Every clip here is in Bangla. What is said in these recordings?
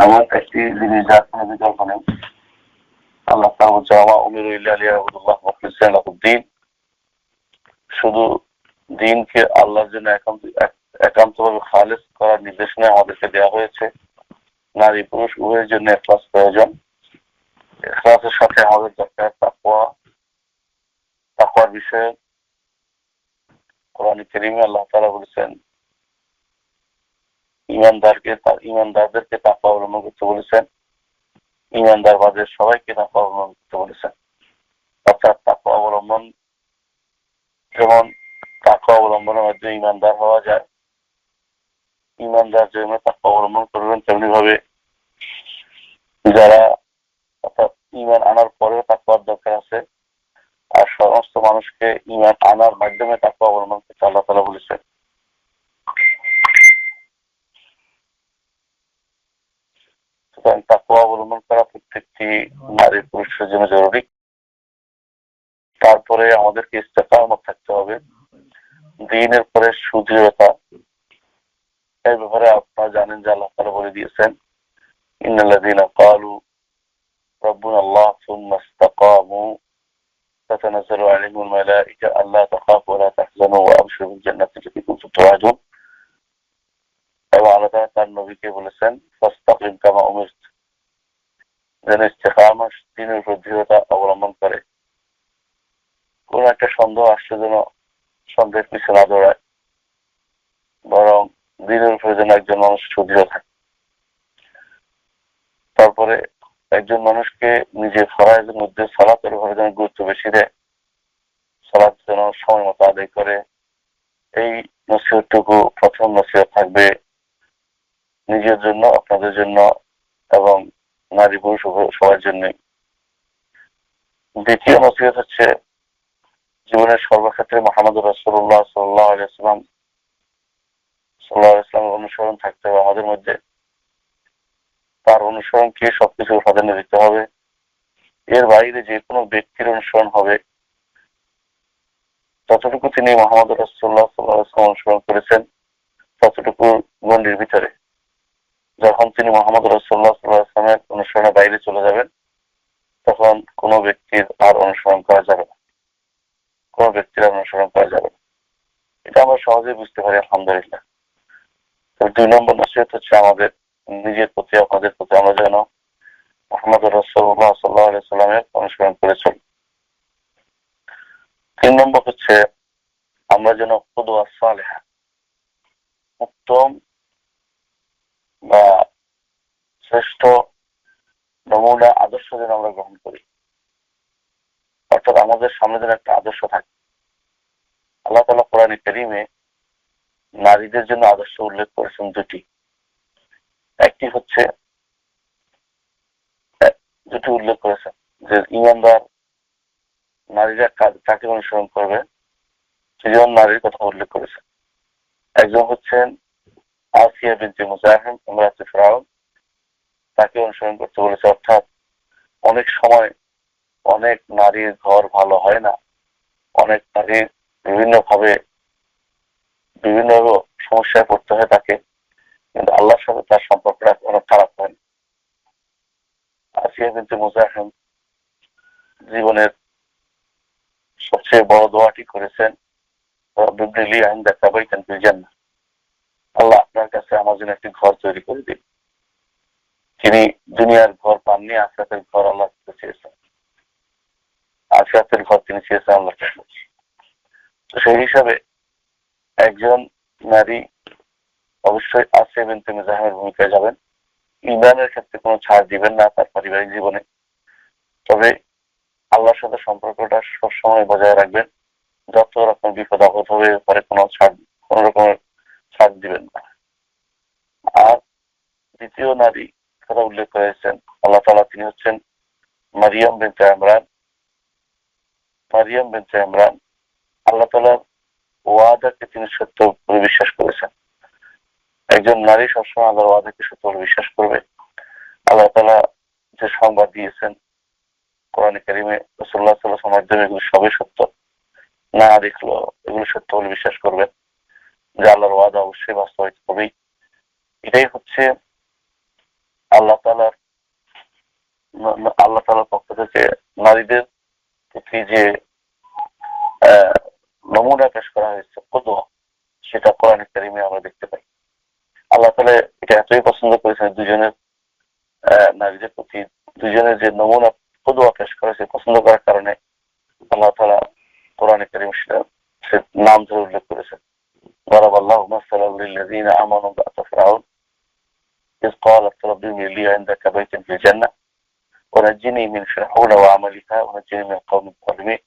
এমন একটি জিনিস যার কোনো বিকল্প নেই। আল্লাহ তাআলা বলছেন ওয়া উমিরু ইল্লা লিয়াবুদুল্লাহ মুখলিসিনা লাহুদ্দীন, শুধু দ্বীনকে আল্লাহর জন্য একান্তভাবে খালেস করার নির্দেশনা আমাদেরকে দেওয়া হয়েছে। নারী পুরুষ উভয়ের জন্য ইখলাস প্রয়োজন। ইখলাসের সাথে আমাদের দরকার তাকওয়ার বিষয়ে কোরআন কারীমে আল্লাহ তাআলা বলেছেন ঈমানদারদেরকে তাকওয়া অবলম্বন করতে বলেছেন, ঈমানদার বাদে সবাইকে তাকওয়া অবলম্বন করতে বলেছেন। অর্থাৎ তাকওয়া অবলম্বন, যেমন তাকওয়া অবলম্বনের মাধ্যমে ঈমানদার হওয়া যায়, ঈমানদার যেমন তাকওয়া অবলম্বন করবেন তেমনি ভাবে যারা অর্থাৎ ঈমান আনার পরেও তাকওয়ার দরকার আছে, আর সমস্ত মানুষকে ঈমান আনার মাধ্যমে তাকওয়া অবলম্বন করতে আল্লাহ তাআলা বলেছেন। সুতরাং তাকওয়া অবলম্বন করা প্রত্যেকটি নারী পুরুষের জন্য জরুরি। তারপরে আমাদেরকে ইস্তেকামত থাকতে হবে, দ্বীনের পরে সুদৃঢ়তা। এই ব্যাপারে আপনারা জানেন যে আল্লাহ তাআলা বলে দিয়েছেন ইন্নাল্লাযীনা ক্বালু রাব্বুনা আল্লাহ সুম্মা ইসতাকামু তাতানাজ্জালু আলাইহিমুল মালায়েকা আল্লা তাখাফু ওয়া লা তাহজানু ওয়া আবশিরু বিল জান্নাতি আল্লাতী কুনতুম তুআদুন। এবং আল্লাহ তাআলা তার নবীকে বলেছেন ফাস্তাকিম কামা উমিরত, যেন ইস্তেকামত দ্বীনের উপর দৃঢ়তা অবলম্বন করে। কোন একটা সন্দেহ আসলে যেন সন্দেহের পিছনে না দৌড়ায়, বরং দ্বীনের উপরে যেন একজন মানুষ সুদৃঢ় থাকে। তারপরে একজন মানুষকে নিজের ফরজের মধ্যে সালাতের উপরে যেন গুরুত্ব বেশি দেয়, সালাত যেন সময় মতো আদায় করে। এই নসিহতটুকু প্রথম নসিহত থাকবে নিজের জন্য, আপনাদের জন্য এবং নারী পুরুষ সবার জন্যই। দ্বিতীয় নসিহত হচ্ছে জীবনের সর্বক্ষেত্রে মুহাম্মদ রাসূলুল্লাহ সাল্লাল্লাহু আলাইহি ওয়াসাল্লামের অনুসরণ থাকতে হবে আমাদের মধ্যে। তার অনুসরণকে সবকিছু প্রাধান্য দিতে হবে। এর বাইরে যে কোনো ব্যক্তির অনুসরণ হবে, যতটুকু তিনি মুহাম্মদ রাসূলুল্লাহ সাল্লাল্লাহু আলাইহি ওয়াসাল্লাম অনুসরণ করেছেন ততটুকু গণ্ডির ভিতরে। যখন তিনি মুহাম্মদ রাসূলুল্লাহ সাল্লাল্লাহু আলাইহি ওয়াসাল্লামের অনুসরণের বাইরে চলে যাবেন, তখন কোনো ব্যক্তির আর অনুসরণ করা যাবে না, কোনো ব্যক্তির আর অনুসরণ করা যাবে না। এটা আমরা সহজেই বুঝতে পারি আলহামদুলিল্লাহ। তো 2 নম্বর নসিহত হচ্ছে আমাদের নিজের প্রতি, আপনাদের প্রতি আমরা যেন মুহাম্মদ রাসূলুল্লাহ সাল্লাল্লাহু আলাইহি ওয়াসাল্লামের অনুসরণ করে চলি। 3 নম্বর হচ্ছে আমরা যেন কুদওয়া সালেহা, উত্তম বা শ্রেষ্ঠ নমুনা আদর্শ যেন আমরা গ্রহণ করি। অর্থাৎ আমাদের সামনে যেন একটা আদর্শ থাকে। আল্লাহ তাআলা কোরআনে কারীমে নারীদের জন্য আদর্শ উল্লেখ করেছেন 2টি। একটি হচ্ছে যেটি উল্লেখ করেছেন যে ঈমানদার নারীরা কাকে অনুসরণ করবে, সেজন নারীর কথা উল্লেখ করেছেন। একজন হচ্ছেন আসিয়া বিনতে মুজাহিম ইমরাতে ফিরাউন, তাকে অনুসরণ করতে বলেছে। অর্থাৎ অনেক সময় অনেক নারীর ঘর ভালো হয় না, অনেক নারীর বিভিন্নভাবে বিভিন্ন সমস্যায় পড়তে হয় তাকে, কিন্তু আল্লাহর সাথে তার সম্পর্কটা অনেক খারাপ হয়। আসিয়া বিনতে মুজাহিম জীবনের সবচেয়ে বড় দোয়াটি করেছেন রব্বিবনিলি ইনদাকা বাইতান ফিল জান্নাহ, আল্লাহ আপনার কাছে আমার জন্য একটি ঘর তৈরি করে দিন। তিনি দুনিয়ার ঘর পাননি, আখিরাতের ঘর আল্লাহ চেয়েছেন, আখিরাতের ঘর তিনি চেয়েছেন আল্লাহর কাছে। তো সেই হিসাবে একজন নারী অবশ্যই আসিয়া বিনতে মুজাহিমের ভূমিকায় যাবেন। ঈমানের ক্ষেত্রে কোনো ছাড় দিবেন না তার পারিবারিক জীবনে, তবে আল্লাহর সাথে সম্পর্কটা সবসময় বজায় রাখবেন। যত রকম বিপদ আপদ হবে পরে কোনো রকমের ছাড় দিবেন না। আর দ্বিতীয় নারী কথা উল্লেখ করেছেন আল্লাহ তাআলা, তিনি হচ্ছেন মারিয়াম বিনতে ইমরান। মারিয়াম বিনতে ইমরান আল্লাহ তাআলার ওয়াদাকে তিনি সত্য বলে বিশ্বাস করেছেন। একজন নারী সবসময় আল্লাহর ওয়াদাকে সত্য বলে বিশ্বাস করবে। আল্লাহ তাআলা যে সংবাদ দিয়েছেন কোরআনে কারীমে রাসূলুল্লাহ সাল্লাল্লাহু আলাইহি ওয়াসাল্লামের মাধ্যমে, এগুলো সবই সত্য। না দেখলো এগুলো সত্য বলে বিশ্বাস করবেন যে আল্লাহর ওয়াদা অবশ্যই বাস্তবায়িত হবেই। এটাই হচ্ছে আল্লাহ তাআলার পক্ষ থেকে নারীদের প্রতি যে নমুনা পেশ করা হয়েছে কুদওয়া, সেটা কোরআনে কারিমে আমরা দেখতে পাই। আল্লাহ তাআলা এটা এতই পছন্দ করেছেন দুজনের নারীদের প্রতি দুজনের যে নমুনা কুদওয়া পেশ করেছে পছন্দ করার কারণে আল্লাহ তাআলা কোরআনে কারিম সে নাম ধরে উল্লেখ করেছেন। ضرب الله مثلا للذين آمنوا امرأة فرعون إذ قالت رب ابن لي عندك بيت في الجنة ونجني من فرعون وعملها ونجني من القوم الظالمين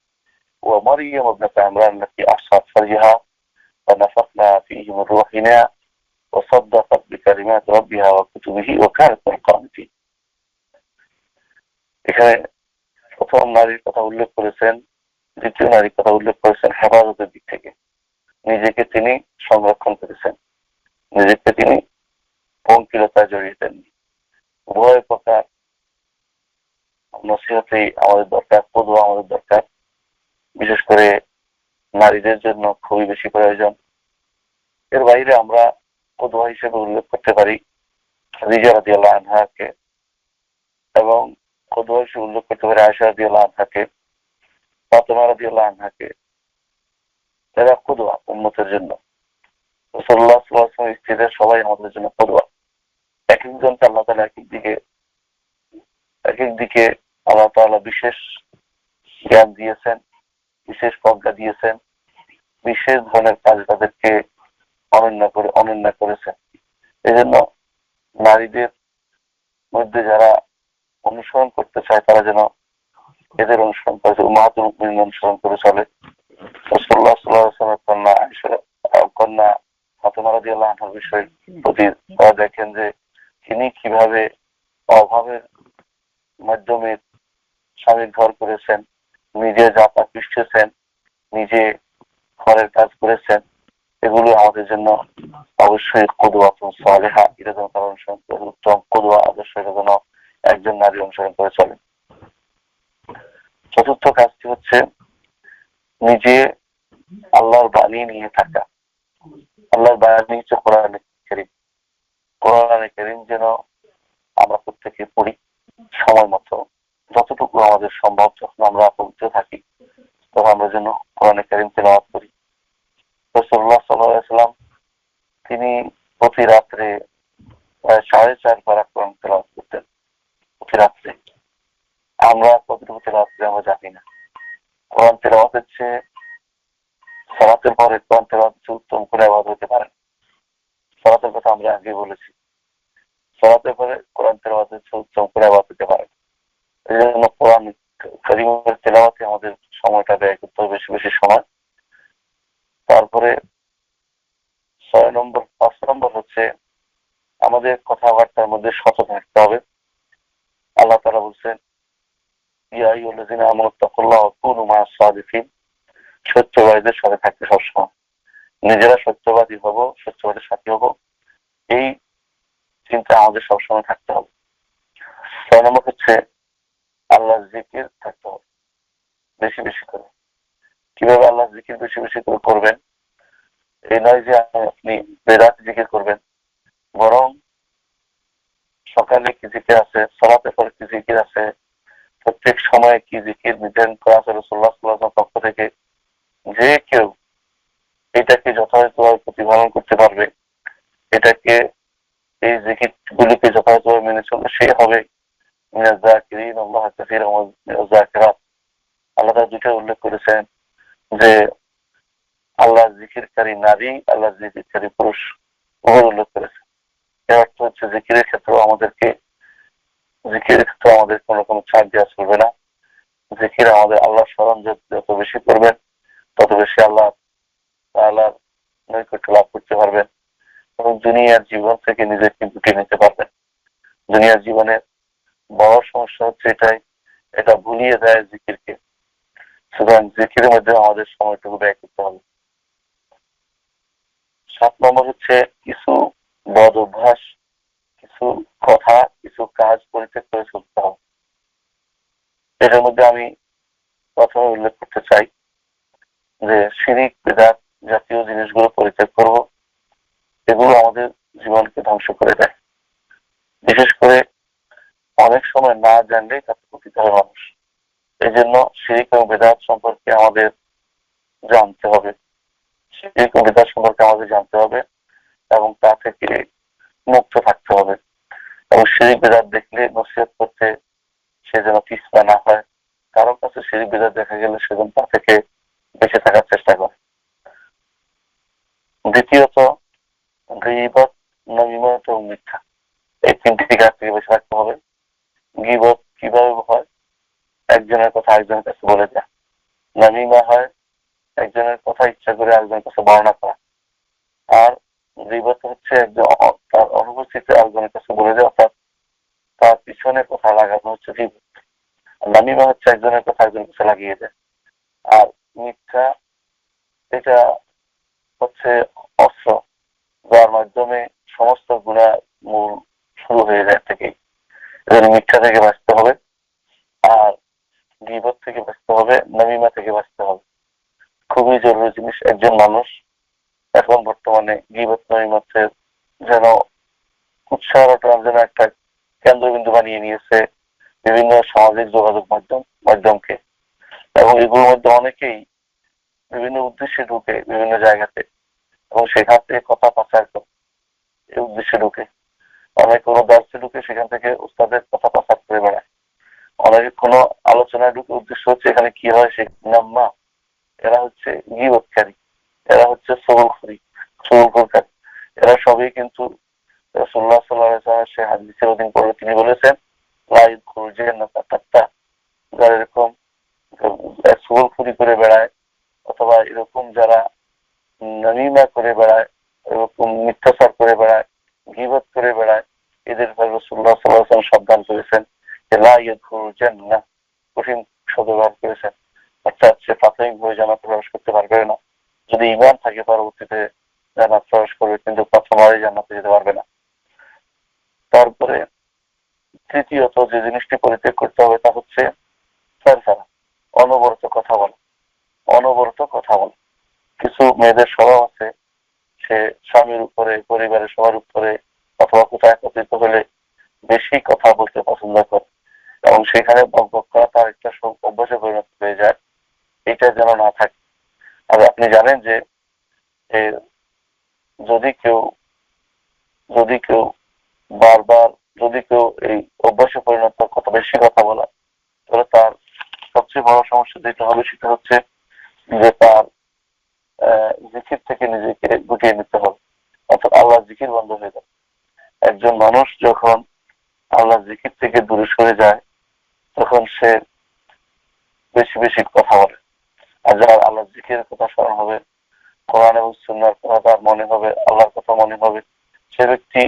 ومريم ابنة عمران التي أحصت فرجها فنفخنا فيه من روحنا وصدقت بكلمات ربها وكتبه وكانت من القانتين। এখানে প্রথম নারীর কথা উল্লেখ করেছেন, দ্বিতীয় নারীর কথা উল্লেখ করেছেন হেফাজতের দিক থেকে। নিজেকে তিনি সংরক্ষণ করেছেন, নিজেকে তিনি পঙ্কিলতায় জড়িয়ে দেননি। উভয় প্রকার নসিহতেই আমাদের দরকার, কুদওয়া আমাদের দরকার। বিশেষ করে নারীদের জন্য খুবই বেশি প্রয়োজন। এর বাইরে আমরা কুদওয়া হিসেবে উল্লেখ করতে পারি খাদিজা রাদিয়াল্লাহু আনহাকে, এবং কুদওয়া হিসেবে উল্লেখ করতে পারি আয়েশা রাদিয়াল্লাহু আনহাকে, ফাতেমা রাদিয়াল্লাহু আনহাকে। এরা কুদওয়া উম্মতের জন্য। রাসূলুল্লাহ সাল্লাল্লাহু আলাইহি ওয়াসাল্লামের স্ত্রীদের সবাই আমাদের জন্য কুদওয়া। এক একজনকে আল্লাহ তাআলা এক এক দিকে আল্লাহ তাআলা বিশেষ জ্ঞান দিয়েছেন, বিশেষ প্রজ্ঞা দিয়েছেন, বিশেষ ধরনের কাজ তাদেরকে অনন্য করেছেন। এই জন্য নারীদের মধ্যে যারা অনুসরণ করতে চায় তারা যেন এদের অনুসরণ করে, উম্মাহাতুল মুমিনিন অনুসরণ করে চলে। রাসূলুল্লাহ সাল্লাল্লাহু আলাইহি ওয়াসাল্লামের কন্যা ফাতেমা রাদিয়াল্লাহু আনহার বিষয়ে প্রতি তারা দেখেন যে তিনি কিভাবে অভাবের মাধ্যমে স্বামীর ঘর করেছেন, নিজে যাতা পিষেছেন, নিজে ঘরের কাজ করেছেন। এগুলো আমাদের জন্য অবশ্যই কুদওয়াতুন সালেহা, এটা যেন তারা অনুসরণ করে, উত্তম কুদওয়া আদর্শ এটা যেন একজন নারী অনুসরণ করে চলে। চতুর্থ কাজটি হচ্ছে নিজে আল্লাহর বাণী নিয়ে থাকা। আল্লাহর বাণী হচ্ছে কোরআনে কারীম। কোরআনে কারীম যেন আমরা প্রত্যেকে পড়ি সময় মতো, যতটুকু আমাদের সম্ভব। যখন আমরা পবিত্র থাকি তখন আমরা যেন কোরআনে কারীম তেলাওয়াত করি। রাসূলুল্লাহ সাল্লাল্লাহু আলাইহি ওয়াসাল্লাম তিনি প্রতি রাত্রে প্রায় 4.5 পারা কোরআন তেলাওয়াত করতেন প্রতি রাত্রে। আমরা কতটুকু তেলাওয়াত করি আমরা জানি না। কোরআন তেলাওয়াত হচ্ছে সালাতের পরে কোরআন তেলাওয়াত উত্তম করে ইবাদত হতে পারে। সালাতের কথা আমরা আগে বলেছি, সালাতের পরে কোরআন তেলাওয়াত হচ্ছে উত্তম করে ইবাদত হতে পারে। এই জন্য কোরআন কারীমের তেলাওয়াতে আমাদের সময়টা ব্যয় করতে হবে, বেশি বেশি সময়। তারপরে 5 নম্বর হচ্ছে আমাদের কথাবার্তার মধ্যে সততা থাকতে হবে। আল্লাহ তাআলা বলছেন ইয়া আইয়ুহাল্লাযীনা আমানু তাকুল্লাহা ওয়া কুনু মা'আস সাদিকিন, সত্যবাদীদের সাথে থাকতে সবসময়। নিজেরা সত্যবাদী হব, সত্যবাদীর সাথী হব, এই চিন্তা আমাদের সবসময় থাকতে হবে। 6 নম্বর হচ্ছে আল্লাহর জিকির থাকতে হবে বেশি বেশি করে। কিভাবে আল্লাহর জিকির বেশি বেশি করে করবেন? এই নয় যে আপনি বেদাত জিকির করবেন, বরং সকালে কি জিকির আছে, সালাতের পরে কি জিকির আছে, প্রত্যেক সময়ে কি জিকির নির্ধারণ করা আছে রাসূলুল্লাহ সাল্লাল্লাহু আলাইহি ওয়াসাল্লামের পক্ষ থেকে। যে কেউ এটাকে যথাযথভাবে প্রতিপালন করতে পারবে, এটাকে এই জিকির গুলিকে যথাযথভাবে মেনে চলবে, সে হবে মিনাজ যাকিরিন আল্লাহ কাসীরান ওয়া মিনাজ যাকিরাত। আল্লাহ তাআলা দুটো উল্লেখ করেছেন যে আল্লাহ জিকিরকারী নারী, আল্লাহ জিকিরকারী পুরুষ উভয় উল্লেখ করেছে। এর অর্থ হচ্ছে জিকিরের ক্ষেত্রে আমাদের কোনো ছাড় দেওয়া চলবে না। জিকির আমাদের আল্লাহ স্মরণ যত বেশি করবেন তত বেশি আল্লাহ তাআলার নৈকট্য লাভ করতে পারবেন এবং দুনিয়ার জীবন থেকে নিজেকে গুটিয়ে নিতে পারবেন। দুনিয়ার জীবনের বড় সমস্যা হচ্ছে এটা ভুলিয়ে দেয় জিকিরকে। সুতরাং জিকিরের মধ্যে আমাদের সময়টুকু ব্যয় করতে হবে। 7 নম্বর হচ্ছে কিছু বদ অভ্যাস, কিছু কথা, কিছু কাজ পরিত্যাগ করে চলতে হবে। এটার মধ্যে আমি প্রথমে উল্লেখ করতে চাই যে শিরিক বিদআত জাতীয় জিনিসগুলো পরিত্যাগ করব। এগুলো আমাদের জীবনকে ধ্বংস করে দেয়। বিশেষ করে না জানলেই তাতে পতিত হয় মানুষ। এই জন্য শিরক এবং বিদআত সম্পর্কে আমাদের জানতে হবে, শিরক এবং বিদআত সম্পর্কে আমাদের জানতে হবে এবং তা থেকে মুক্ত থাকতে হবে। এবং শিরক বিদআত দেখলে নসিহত করতে সে যেন পিছপা না হয়, কারো কাছে শিরক বিদআত দেখা গেলে সে যেন তা থেকে বেঁচে থাকার চেষ্টা করে। দ্বিতীয়ত গীবত, নমিমত এবং মিথ্যা, এই তিনটি কাজ থেকে বেঁচে থাকতে হবে। গীবত কিভাবে হয়? একজনের কথা আরেকজনের কাছে বলে দেয়। নামিমা হয় একজনের কথা ইচ্ছা করে আরেকজনের কাছে বর্ণনা করা। আর গীবত হচ্ছে একজন তার অনুপস্থিতিতে আরেকজনের কাছে বলে দেওয়া, তার পিছনে কথা লাগানো হচ্ছে গীবত। নামিমা হচ্ছে একজনের কথা একজনের কাছে লাগিয়ে দেয়। আর মিথ্যা, এটা হচ্ছে অস্ত্র যার মাধ্যমে সমস্ত গুনাহ মূল শুরু হয়ে যায় থেকেই। এজন্য মিথ্যা থেকে বাঁচতে হবে, আর গীবত থেকে বাঁচতে হবে, নামিমা থেকে বাঁচতে হবে। খুবই জরুরি জিনিস। একজন মানুষ এখন বর্তমানে গীবত নমিমতের যেন উৎসাহটা যেন একটা কেন্দ্রবিন্দু বানিয়ে নিয়েছে বিভিন্ন সামাজিক যোগাযোগ মাধ্যমকে, এবং এগুলোর মধ্যে অনেকেই বিভিন্ন উদ্দেশ্যে ঢুকে বিভিন্ন জায়গাতে, এবং সেখান থেকে কথা পাচার করে এই উদ্দেশ্যে ঢুকে। অনেক কোনো দার্সে ঢুকে সেখান থেকে উস্তাদের কথা পাচার করে বেড়ায়। অনেকে কোনো আলোচনায় ঢুকে উদ্দেশ্য হচ্ছে এখানে কি হয় সে নাম্মা, এরা হচ্ছে গীবতকারী, এরা হচ্ছে সবলকারী। এরা সবই কিন্তু রাসূলুল্লাহ সাল্লাল্লাহু আলাইহি ওয়াসাল্লাম সে হাদিসের অধীন করে তিনি বলেছেন লা ইয়াদখুলুল জান্নাতা কাত্তা, যারা এরকম সবলখুরি করে বেড়ায় অথবা এরকম যারা নামিমা করে বেড়ায়, এরকম মিথ্যাচার করে বেড়ায়, গীবত করে বেড়ায়, এদের রাসূলুল্লাহ সাল্লাল্লাহু আলাইহি ওয়াসাল্লাম সাবধান করেছেন যে লা ইয়াদখুলুল জান্নাহ, কঠিন শব্দ ব্যবহার করেছেন। অর্থাৎ সে প্রাথমিকভাবে জান্নাতে প্রবেশ করতে পারবে না। যদি ঈমান থাকে পরবর্তীতে জান্নাত প্রবেশ করবে, কিন্তু প্রথমবারই জান্নাতে যেতে পারবে না। তারপরে তৃতীয়ত যে জিনিসটি পরিত্যাগ করতে হবে তা হচ্ছে সারসারা, অনবরত কথা বলা। অনবরত কথা বলা, কিছু মেয়েদের স্বভাব আছে, সে স্বামীর উপরে, পরিবারের সবার উপরে অথবা কোথায় একত্রিত হলে বেশি কথা বলতে পছন্দ করে, এবং সেখানে বকবক করা তার একটা অভ্যাসে পরিণত হয়ে যায়। এটা যেন না থাকে। আর আপনি জানেন যে যদি কেউ যদি কেউ বারবার যদি কেউ এই অভ্যাসে পরিণত কথা বেশি কথা বলা, তাহলে তার সবচেয়ে বড় সমস্যা যেটা হবে সেটা হচ্ছে যে তার জিকির থেকে নিজেকে গুটিয়ে নিতে হবে, অর্থাৎ আল্লাহ জিকির বন্ধ হয়ে যাবে। একজন মানুষ যখন আল্লাহ জিকির থেকে দূরে সরে যায় তখন সে বেশি বেশি কথা বলে। আর যার আল্লাহ জিকিরের কথা স্মরণ হবে, কোরআন এবং সুন্নাহর কথা তার মনে হবে, আল্লাহর কথা মনে হবে, সে ব্যক্তি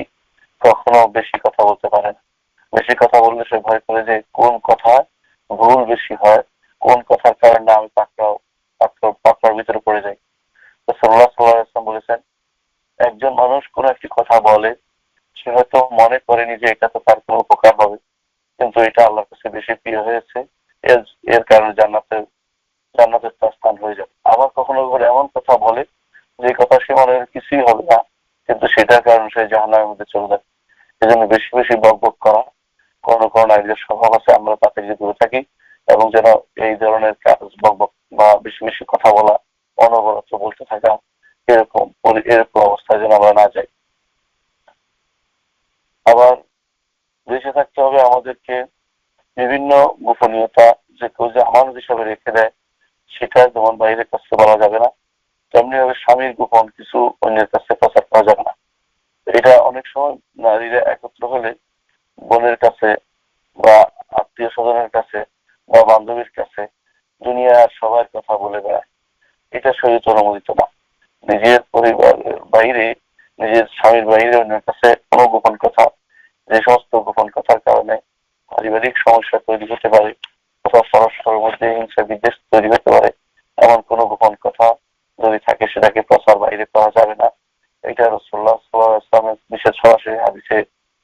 কখনো বেশি কথা বলতে পারে না। বেশি কথা বললে সে ভয় করে যে কোন কথা ভুল বেশি হয়, কোন কথার কারণে আমি পাকড়ার ভিতরে পড়ে যাই। রাসূলুল্লাহ সাল্লাল্লাহু আলাইহি ওয়াসাল্লাম বলেছেন, একজন মানুষ কোন একটি কথা বলে, সে হয়তো মনে করেনি যে এটা তো তার কোনো উপকার হবে, কিন্তু এটা আল্লাহর কাছে বেশি প্রিয় হয়েছে, এর কারণে জান্নাতের তার স্থান হয়ে যাবে। আবার কখনো কখনো এমন কথা বলে যে কথা সে মনে হয় কিছুই হবে না, কিন্তু সেটার কারণে সে জাহান্নামের মধ্যে চলে যাবে। এজন্য বেশি বেশি বকবক করা, কোনো কোনো নারীদের স্বভাব আছে আমরা তা থেকে দূরে থাকি, এবং যেন এই ধরনের কাজ বকবক বা বেশি বেশি কথা বলা, অনবরত বলতে থাকা, এরকম অবস্থায় যেন আমরা না যাই। আবার বেঁচে থাকতে হবে আমাদেরকে বিভিন্ন গোপনীয়তা, যে কেউ যে আমানত হিসাবে রেখে দেয় সেটা যেমন বাইরের কাছে বলা যাবে না, তেমনি ভাবে স্বামীর গোপন কিছু অন্যের কাছে প্রচার করা যাবে না। এটা অনেক সময় নারীরা একত্র হলে বোনের কাছে বা আত্মীয় স্বজনের কাছে বা বান্ধবীর কাছে দুনিয়ার সবার কথা বলে বেড়ায়। এটা শরীয়তে অনুমোদিত না। নিজের পরিবারের বাইরে, নিজের স্বামীর বাইরে অন্যের কাছে কোনো গোপন কথা, যে সমস্ত গোপন কথার কারণে পারিবারিক সমস্যা তৈরি হতে পারে অথবা পরস্পরের মধ্যে হিংসা বিদ্বেষ তৈরি হতে পারে, এমন কোনো গোপন কথা যদি থাকে সেটাকে প্রচার বাইরে করা যাবে না। এটা রাসূলুল্লাহ সাল্লাল্লাহু আলাইহি ওয়াসাল্লামের নিষেধ, সরাসরি হাদিসে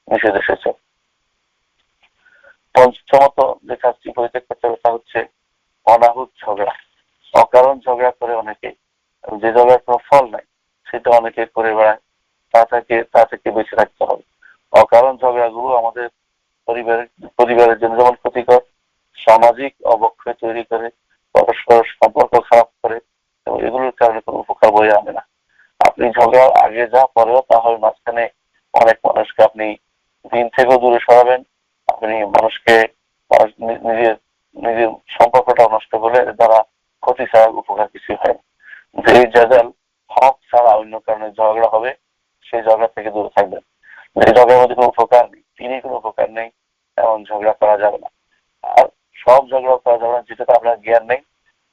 নিষেধ এসেছে। পঞ্চমত যে কাজটি পরিত্যাগ করতে হবে তা হচ্ছে অনাহুত ঝগড়া। অকারণ ঝগড়া করে অনেকে, যে ঝগড়ার কোনো ফল নাই সেটা অনেকে করে বেড়ায়, তা থেকে বেঁচে থাকতে হবে। অকারণ ঝগড়াগুলো আমাদের পরিবারের জন্য যেমন ক্ষতিকর, সামাজিক অবক্ষয় তৈরি করে, পরস্পর সম্পর্ক খারাপ করে, এবং এগুলোর কারণে কোনো উপকার বয়ে আনে না। আপনি ঝগড়ার আগে যা পরেও তা হবে, মাঝখানে অনেক মানুষকে আপনি দিন থেকেও দূরে সরাবেন, আপনি মানুষকে নিজের নিজের সম্পর্কটা নষ্ট করলে দ্বারা ক্ষতি ছাড়া উপকার কিছু হয়। যে জায়গায় হক ছাড়া অন্য কারণে ঝগড়া হবে, সেই ঝগড়া থেকে দূরে থাকবেন। যে ঝগড়ার মধ্যে কোনো উপকার নেই, তিনি কোনো উপকার নেই, এমন ঝগড়া করা যাবে না। আর সব ঝগড়া করা যাবে না যেটাতে আপনার জ্ঞান নেই,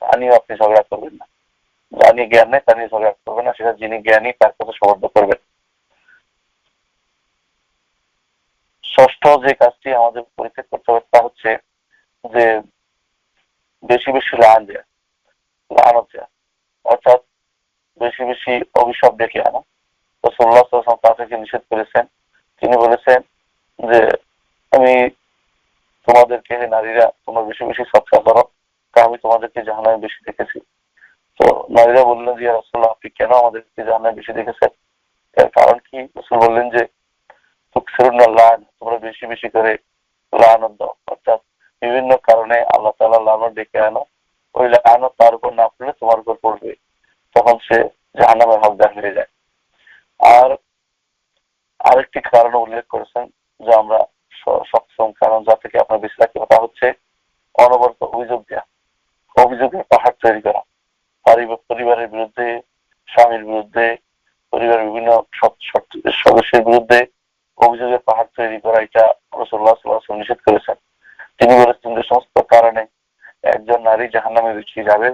তা নিয়েও আপনি ঝগড়া করবেন না। যা নিয়ে জ্ঞান নেই তা নিয়ে ঝগড়া করবেন না, সেটা যিনি জ্ঞানী তার কাছে সমর্থ করবেন। ষষ্ঠ যে কাজটি আমাদের পরিত্যাগ করতে হবে তা হচ্ছে যে বেশি বেশি লান দেয়া, অর্থাৎ বেশি বেশি অভিশাপ ডেকে আনা। রাসূলুল্লাহ সাল্লাল্লাহু আলাইহি ওয়াসাল্লাম তা থেকে নিষেধ করেছেন। তিনি বলেছেন যে আমি তোমাদেরকে, নারীরা তোমরা বেশি বেশি সৎকার করো, কারণ আমি তোমাদেরকে জাহান্নামে বেশি দেখেছি। তো নারীরা বললেন যে ইয়া রাসূলুল্লাহ, আপনি কেন আমাদেরকে জাহান্নামে বেশি দেখেছেন? এর কারণ কি? রাসূল বললেন যে তুকসিরুনা লান, তোমরা বেশি বেশি করে লানত দাও, অর্থাৎ বিভিন্ন কারণে আল্লাহ তাআলা লানত ডেকে আনো, ওই লানত তার উপর না পড়লে তোমার উপর পড়বে, তখন সে জাহান্নামের হকদার হয়ে যায়। আর আরেকটি কারণ উল্লেখ করেছেন যে আমরা সপ্তম কারণ যা থেকে আপনার বেশি রাখতে হবে তা হচ্ছে অনবরত অভিযোগ দেওয়া, অভিযোগের পাহাড় তৈরি করা। পরিবারের বিরুদ্ধে, স্বামীর বিরুদ্ধে, পরিবারের বিভিন্ন সদস্যের বিরুদ্ধে অভিযোগের পাহাড় তৈরি করা, এটা রাসূলুল্লাহ সাল্লাল্লাহু আলাইহি ওয়াসাল্লাম নিষেধ করেছেন। তিনি বলেছেন যে সমস্ত কারণে একজন নারী জাহান্নামে বেশি যাবে,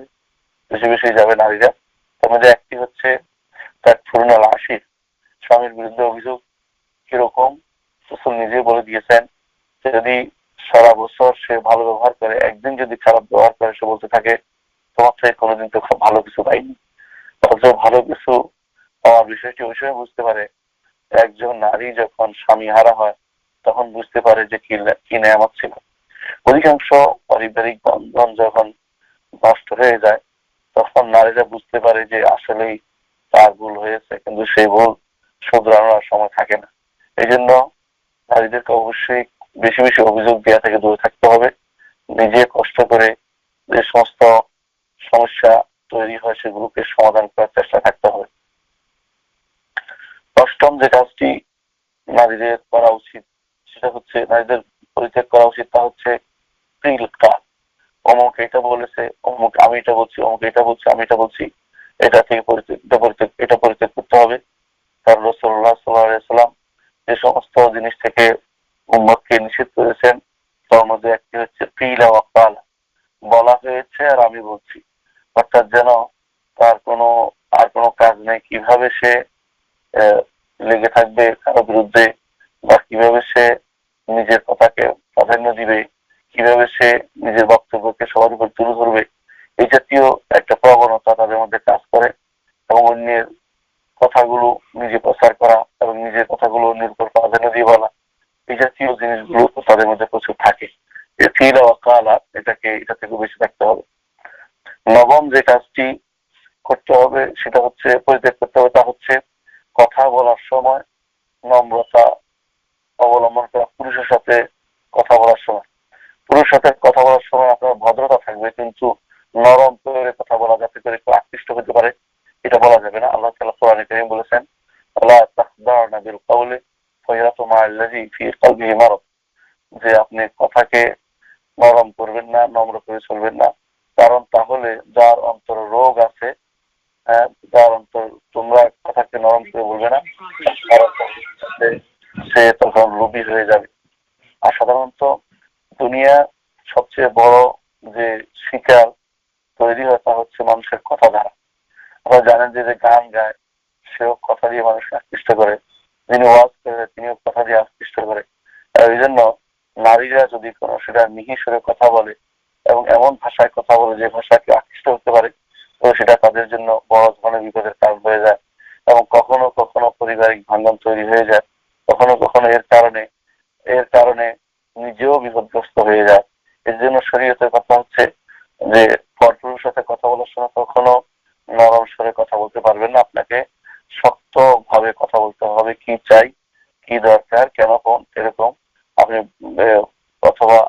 বেশি বেশি যাবে নারীরা। তার মধ্যে একটি হচ্ছে তার ফুরুনাল আশির, স্বামীর বিরুদ্ধে অভিযোগ। কিরকম? রাসূল নিজে বলে দিয়েছেন, যদি সারা বছর সে ভালো ব্যবহার করে, একদিন যদি খারাপ ব্যবহার করে, সে বলতে থাকে তোমার থেকে কোনোদিন তো ভালো কিছু পাইনি। অথচ ভালো কিছু পাওয়ার বিষয়টি ওই সময় বুঝতে পারে একজন নারী যখন স্বামী হারা হয়, তখন বুঝতে পারে যে কি নেয়ামত ছিল। অধিকাংশ পারিবারিক বন্ধন যখন নষ্ট হয়ে যায়, তখন নারীরা বুঝতে পারে যে আসলেই তার ভুল হয়েছে, কিন্তু সেই ভুল শুধরানোর সময় থাকে না। এই জন্য নারীদেরকে অবশ্যই বেশি বেশি অভিযোগ দেওয়া থেকে দূরে থাকতে হবে। নিজে কষ্ট করে যে সমস্ত সমস্যা তৈরি হয় সেগুলোকে সমাধান করার চেষ্টা থাকতে হবে। অষ্টম যে কাজটি নারীদের করা উচিত, সেটা হচ্ছে নারীদের পরিত্যাগ করা উচিত, তা হচ্ছে প্রিল কাজ। অমুক এটা বলেছে, অমুক আমি এটা বলছি, অমুক এটা বলছি, আমি এটা বলছি, এটা থেকে এটা পরিত্যাগ করতে হবে। কারণ রাসূলুল্লাহ সাল্লাল্লাহু আলাইহি ওয়াসাল্লাম যে সমস্ত জিনিস থেকে উম্মতকে নিষেধ করেছেন, তার মধ্যে একটি হচ্ছে প্রিলা ওয়া কালা, বলা হয়েছে আর আমি বলছি। অর্থাৎ যেন তার কোনো কাজ নেই, কিভাবে সে লেগে থাকবে কারো বিরুদ্ধে, বা কিভাবে সে নিজের কথাকে প্রাধান্য দিবে, কিভাবে সে নিজের বক্তব্যকে সবার উপর তুলে ধরবে, এই জাতীয় একটা প্রবণতা তাদের মধ্যে কাজ করে। এবং অন্যের কথাগুলো নিজে প্রচার করা এবং নিজের কথাগুলো অন্যের উপর প্রাধান্য দিয়ে বলা, এই জাতীয় জিনিসগুলো তাদের মধ্যে প্রচুর থাকে। এটা থেকে বেশি থাকতে হবে। নবম যে কাজটি করতে হবে, সেটা হচ্ছে পরিত্যাগ করতে হবে, তা হচ্ছে কথা বলার সময় নম্রতা অবলম্বন করা। পুরুষের সাথে কথা বলার সময়, পুরুষের সাথে কথা বলার সময় আপনার ভদ্রতা থাকবে, কিন্তু নরম করে কথা বলা, যাতে করে কেউ আকৃষ্ট হতে পারে, এটা বলা যাবে না। আল্লাহ তাআলা কোরআনে কারীম বলেছেন, লা তাখদা'না বিল কওলি ফায়াতমা আল্লাযী ফী কলবিহি মারাদ, যে আপনি কথাকে নরম করবেন না, নম্র করে চলবেন না, কারণ তাহলে যার অন্তরে রোগ আছে, যার অন্তর, তোমরা কথাকে নরম করে বলবে না, কারণ সে তখন লোভী হয়ে যাবে। আর সাধারণত দুনিয়া সবচেয়ে বড় যে শিকার তৈরি হয় তা হচ্ছে মানুষের কথা দ্বারা। আপনারা জানেন যে গান গায়, সেও কথা দিয়ে মানুষকে আকৃষ্ট করে, যিনি ওয়াজ করে তিনিও কথা দিয়ে আকৃষ্ট করে। এই জন্য নারীরা যদি কোনো সেটা মিহি সুরে কথা বলে এবং এমন ভাষায় কথা বলে যে ভাষাকে আকৃষ্ট হতে পারে, তো সেটা তাদের জন্য বড় ধরনের বিপদের কারণ হয়ে যায়। এবং কখনো কখনো পারিবারিক ভাঙ্গন তৈরি হয়ে যায়, কখনো কখনো এর কারণে নিজেও বিপদগ্রস্ত হয়ে যায়। এর জন্য শরীয়তের কথা হচ্ছে যে পরপুরুষের সাথে কথা বলার সময় কখনো নরম স্বরে কথা বলতে পারবেন না, আপনাকে শক্ত ভাবে কথা বলতে হবে। কি চাই, কি দরকার, কেন, কোন এরকম আপনি অথবা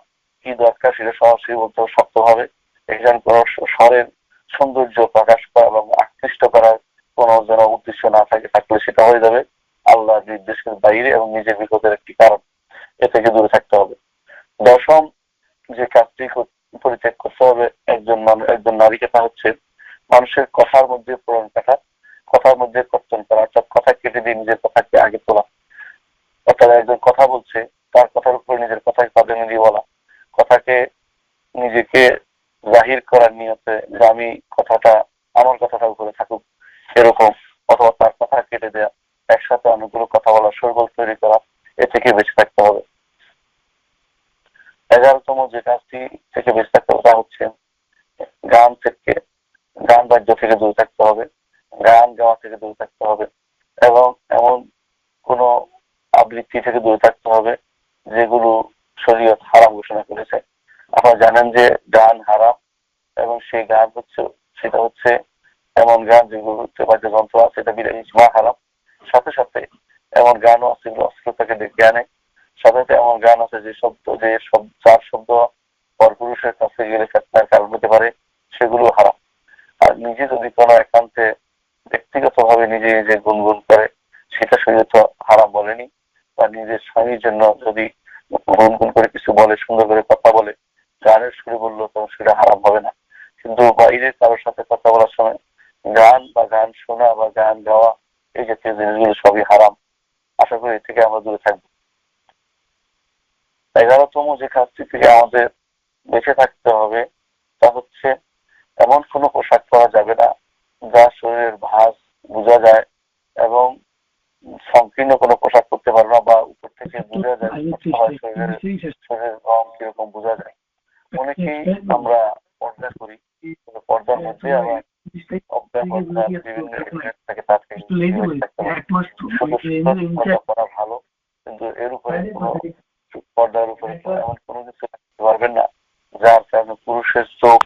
কি দরকার সেটা সরাসরি বলতে হবে শক্তভাবে। এখানে কোনো স্বরের সৌন্দর্য প্রকাশ করা এবং আকৃষ্ট করার কোনো যেন উদ্দেশ্য না থাকে, থাকলে সেটা হয়ে যাবে আল্লাহর নির্দেশের বাইরে এবং নিজের বিপদের একটি কারণ। এ থেকে দূরে থাকতে হবে। দশম যে কাজটি পরিত্যাগ করতে হবে একজন নারীকে, তা হচ্ছে মানুষের কথার মধ্যে পূরণ কাটা, কথার মধ্যে কর্তন করা, অর্থাৎ কথা কেটে দিয়ে নিজের কথাকে আগে তোলা। অর্থাৎ একজন কথা বলছে, তার কথার উপরে নিজের কথাকে প্রাধান্য দিয়ে বলা, কথাকে নিজেকে জাহির করার নিয়তে যে আমি কথাটা, আমার কথাটা উপরে থাকুক এরকম, অথবা তার কথা কেটে দেয়া, একসাথে অনেকগুলো কথা বলা, শোরগোল তৈরি করা, এ থেকে বেঁচে থাকতে হবে। 11তম যে কাজটি থেকে বেঁচে থাকতে হবে তা হচ্ছে গান থেকে, গান বাদ্য থেকে দূরে থাকতে হবে, গান গাওয়া থেকে দূরে থাকতে হবে, এবং এমন কোন আবৃত্তি থেকে দূরে থাকতে হবে যেগুলো শরীয়ত হারাম ঘোষণা করেছে। আপনারা জানেন যে গান হারাম, এবং সেই গান সেটা হচ্ছে এমন গান যেগুলো বাদ্যযন্ত্র আছে, এটা ইজমা হারাম। সাথে সাথে এমন গানও আছে যেগুলো অশ্লীলতাকে ডেকে আনে। সাথে সাথে এমন গান আছে যার শব্দ পরপুরুষের কাছে গেলে ফেতনার কারণ হতে পারে, সেগুলো হারাম। আর নিজে যদি কোনো একান্তে ব্যক্তিগত ভাবে নিজে নিজে গুনগুন করে, সেটা শরীয়ত হারাম বলেনি। বা নিজের স্বামীর জন্য যদি গুনগুন করে কিছু বলে, সুন্দর করে কথা বলে, গানের সুরে বললো, তখন সেটা হারাম হবে না। কিন্তু বাইরের কারোর সাথে কথা বলার সময় গান বা গান শোনা বা গান গাওয়া, এই জাতীয় জিনিসগুলো সবই হারাম। আশা করি এ থেকে আমরা দূরে থাকবো। 11তম যে কাজটি থেকে আমাদের বেঁচে থাকতে হবে তা হচ্ছে এমন কোনো পোশাক পরা যাবে না যা শরীরের ভাঁজ বোঝা যায়, এবং সংকীর্ণ কোনো পোশাক পরতে পারবে না, বা উপর থেকে বোঝা যায় শরীরের রং কিরকম বোঝা যায়। অনেকেই আমরা পর্দা করি, কিন্তু পর্দার মধ্যে আবার বিভিন্ন থাকে, তার থেকে করা ভালো। কিন্তু এর উপরে পর্দার উপরে এমন কোনো কিছু রাখতে পারবেন না যার কারণে পুরুষের চোখ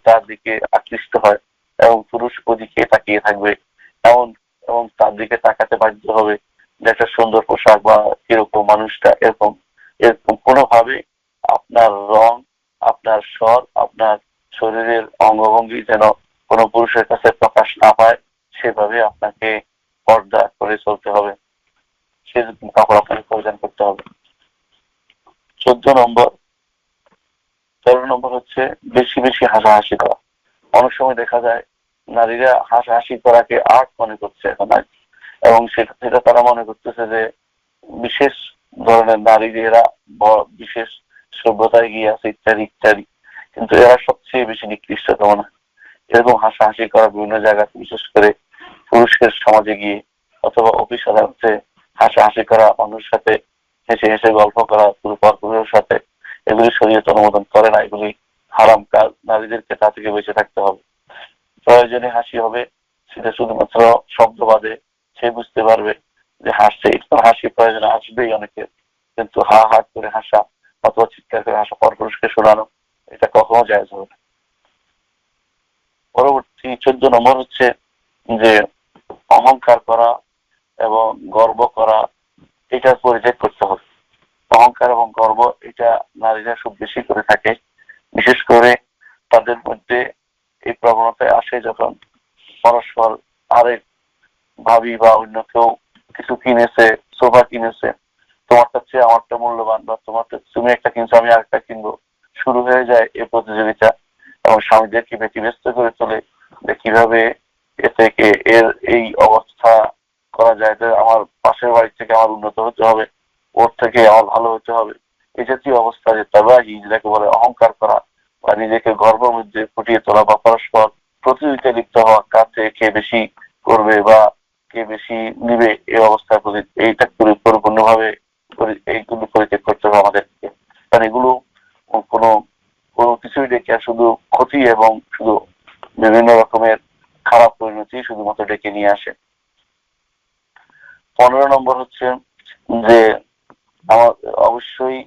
তার দিকে আকৃষ্ট হয় এবং পুরুষ ওদিকে তাকিয়ে থাকবে, এমন এবং তার দিকে তাকাতে বাধ্য হবে যে একটা সুন্দর পোশাক বা কিরকম মানুষটা, এরকম এরকম কোনোভাবে আপনার রং, আপনার স্বর, আপনার শরীরের অঙ্গভঙ্গি যেন কোনো পুরুষের কাছে প্রকাশ না পায়, সেভাবে আপনাকে পর্দা করে চলতে হবে। সেরকম কাপড় আপনাকে পরিধান করতে হবে। 13 নম্বর হচ্ছে বেশি বেশি হাসাহাসি করা। অনেক সময় দেখা যায় নারীরা হাসাহাসি করাকে আর্ট মনে করছে এখন, এবং সেটা তারা মনে করতেছে যে বিশেষ ধরনের নারীরা বিশেষ সভ্যতায় গিয়ে আছে, ইত্যাদি ইত্যাদি। কিন্তু এরা সবচেয়ে বেশি নিকৃষ্টতম না। এরকম হাসাহাসি করা বিভিন্ন জায়গায়, বিশেষ করে পুরুষের সমাজে গিয়ে অথবা অফিস আদালতে হাসাহাসি করা, মানুষের সাথে হেসে হেসে গল্প করা পুরুষের সাথে, এগুলি শরীয়ত অনুমোদন করে না। এগুলি হারাম কাজ। নারীদেরকে তা থেকে বেঁচে থাকতে হবে। প্রয়োজনে হাসি হবে, সেটা শুধুমাত্র শব্দ বাদে সে বুঝতে পারবে যে হাসছে। হাসি প্রয়োজনে আসবেই অনেকের, কিন্তু হা হা করে হাসা অথবা চিৎকার করে হাসা, পরপুরুষকে শোনানো, এটা কখনো জায়েজ হবে না। পরবর্তী 14 নম্বর হচ্ছে যে অহংকার করা এবং গর্ব করা, এটা পরিত্যাগ করতে হবে। অহংকার এবং গর্ব এটা নারীরা খুব বেশি করে থাকে। বিশেষ করে তাদের মধ্যে এই প্রবণতায় আসে যখন পরস্পর আরেক ভাবি বা অন্য কেউ কিছু কিনেছে, সোফা কিনেছে, তোমারটা চেয়ে আমারটা মূল্যবান, বা তুমি একটা কিনছো আমি আরেকটা কিনবো, শুরু হয়ে যায় এই প্রতিযোগিতা, এবং স্বামীদেরকে ব্যতিব্যস্ত করে তোলে যে কিভাবে এ থেকে এই অবস্থা করা যায়, যে আমার পাশের বাড়ি থেকে আমার উন্নত হতে হবে, ওর থেকে আমার ভালো হতে হবে। এই জাতীয় অবস্থা যে তাবাহি, যেটাকে বলে অহংকার করা, বা নিজেকে গর্বের মধ্যে ফুটিয়ে তোলা, বা পরস্পর প্রতিযোগিতা লিপ্ত হওয়া, কাছে কে বেশি করবে বা কে বেশি নিবে, এই অবস্থার প্রতি এইটা পরিপূর্ণভাবে এইগুলো পরিত্যাগ করতে হবে আমাদেরকে। কারণ এগুলো কোনো কোনো কিছুই ডেকে শুধু ক্ষতি এবং শুধু বিভিন্ন রকমের খারাপ পরিণতি শুধুমাত্র ডেকে নিয়ে আসে। 15 নম্বর হচ্ছে যে আমার অবশ্যই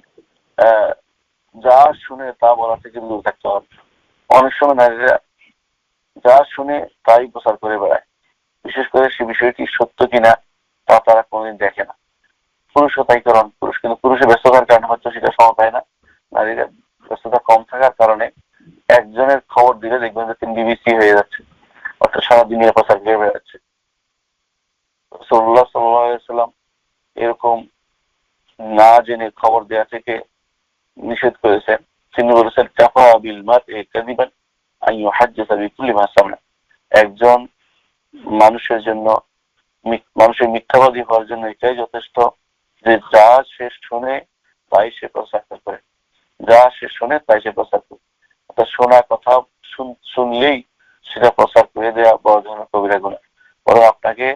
যা শুনে তা বলা থেকে দূরে থাকতে হবে। অনেক সময় নারীরা যা শুনে তাই প্রচার করে বেড়ায়, বিশেষ করে সে বিষয়টি সত্য কিনা তা তারা কোনোদিন দেখে না। পুরুষতাইকরণ, পুরুষ কিন্তু পুরুষের ব্যস্ততার কারণে হয়তো সেটা সময় পায় না, নারীরা ব্যস্ততা কম থাকার কারণে একজনের খবর দিলে দেখবেন যে তিনি বিবিসি হয়ে যাচ্ছে, অর্থাৎ সারা দুনিয়া প্রচার করে বেড়াচ্ছে। রাসূলুল্লাহ সাল্লাল্লাহু আলাইহি ওয়াসাল্লাম এরকম না জেনে খবর দেওয়া থেকে নিষেধ করেছেন। তিনি বলেছেন কাফা বিল মারই কাযিবান আন ইউহাদ্দিসা বিকুল্লি মা সামিআ। একজন মানুষের জন্য মানুষের মিথ্যাবাদী হওয়ার জন্য এটাই যথেষ্ট যে যা সে শুনে তাই সে প্রচার করে, যা সে শুনে তাই সে প্রচার করে। অর্থাৎ শোনা কথা শুনলেই সেটা প্রচার করে দেওয়া বড় ধরনের কবিরা গুনাহ। বরং আপনাকে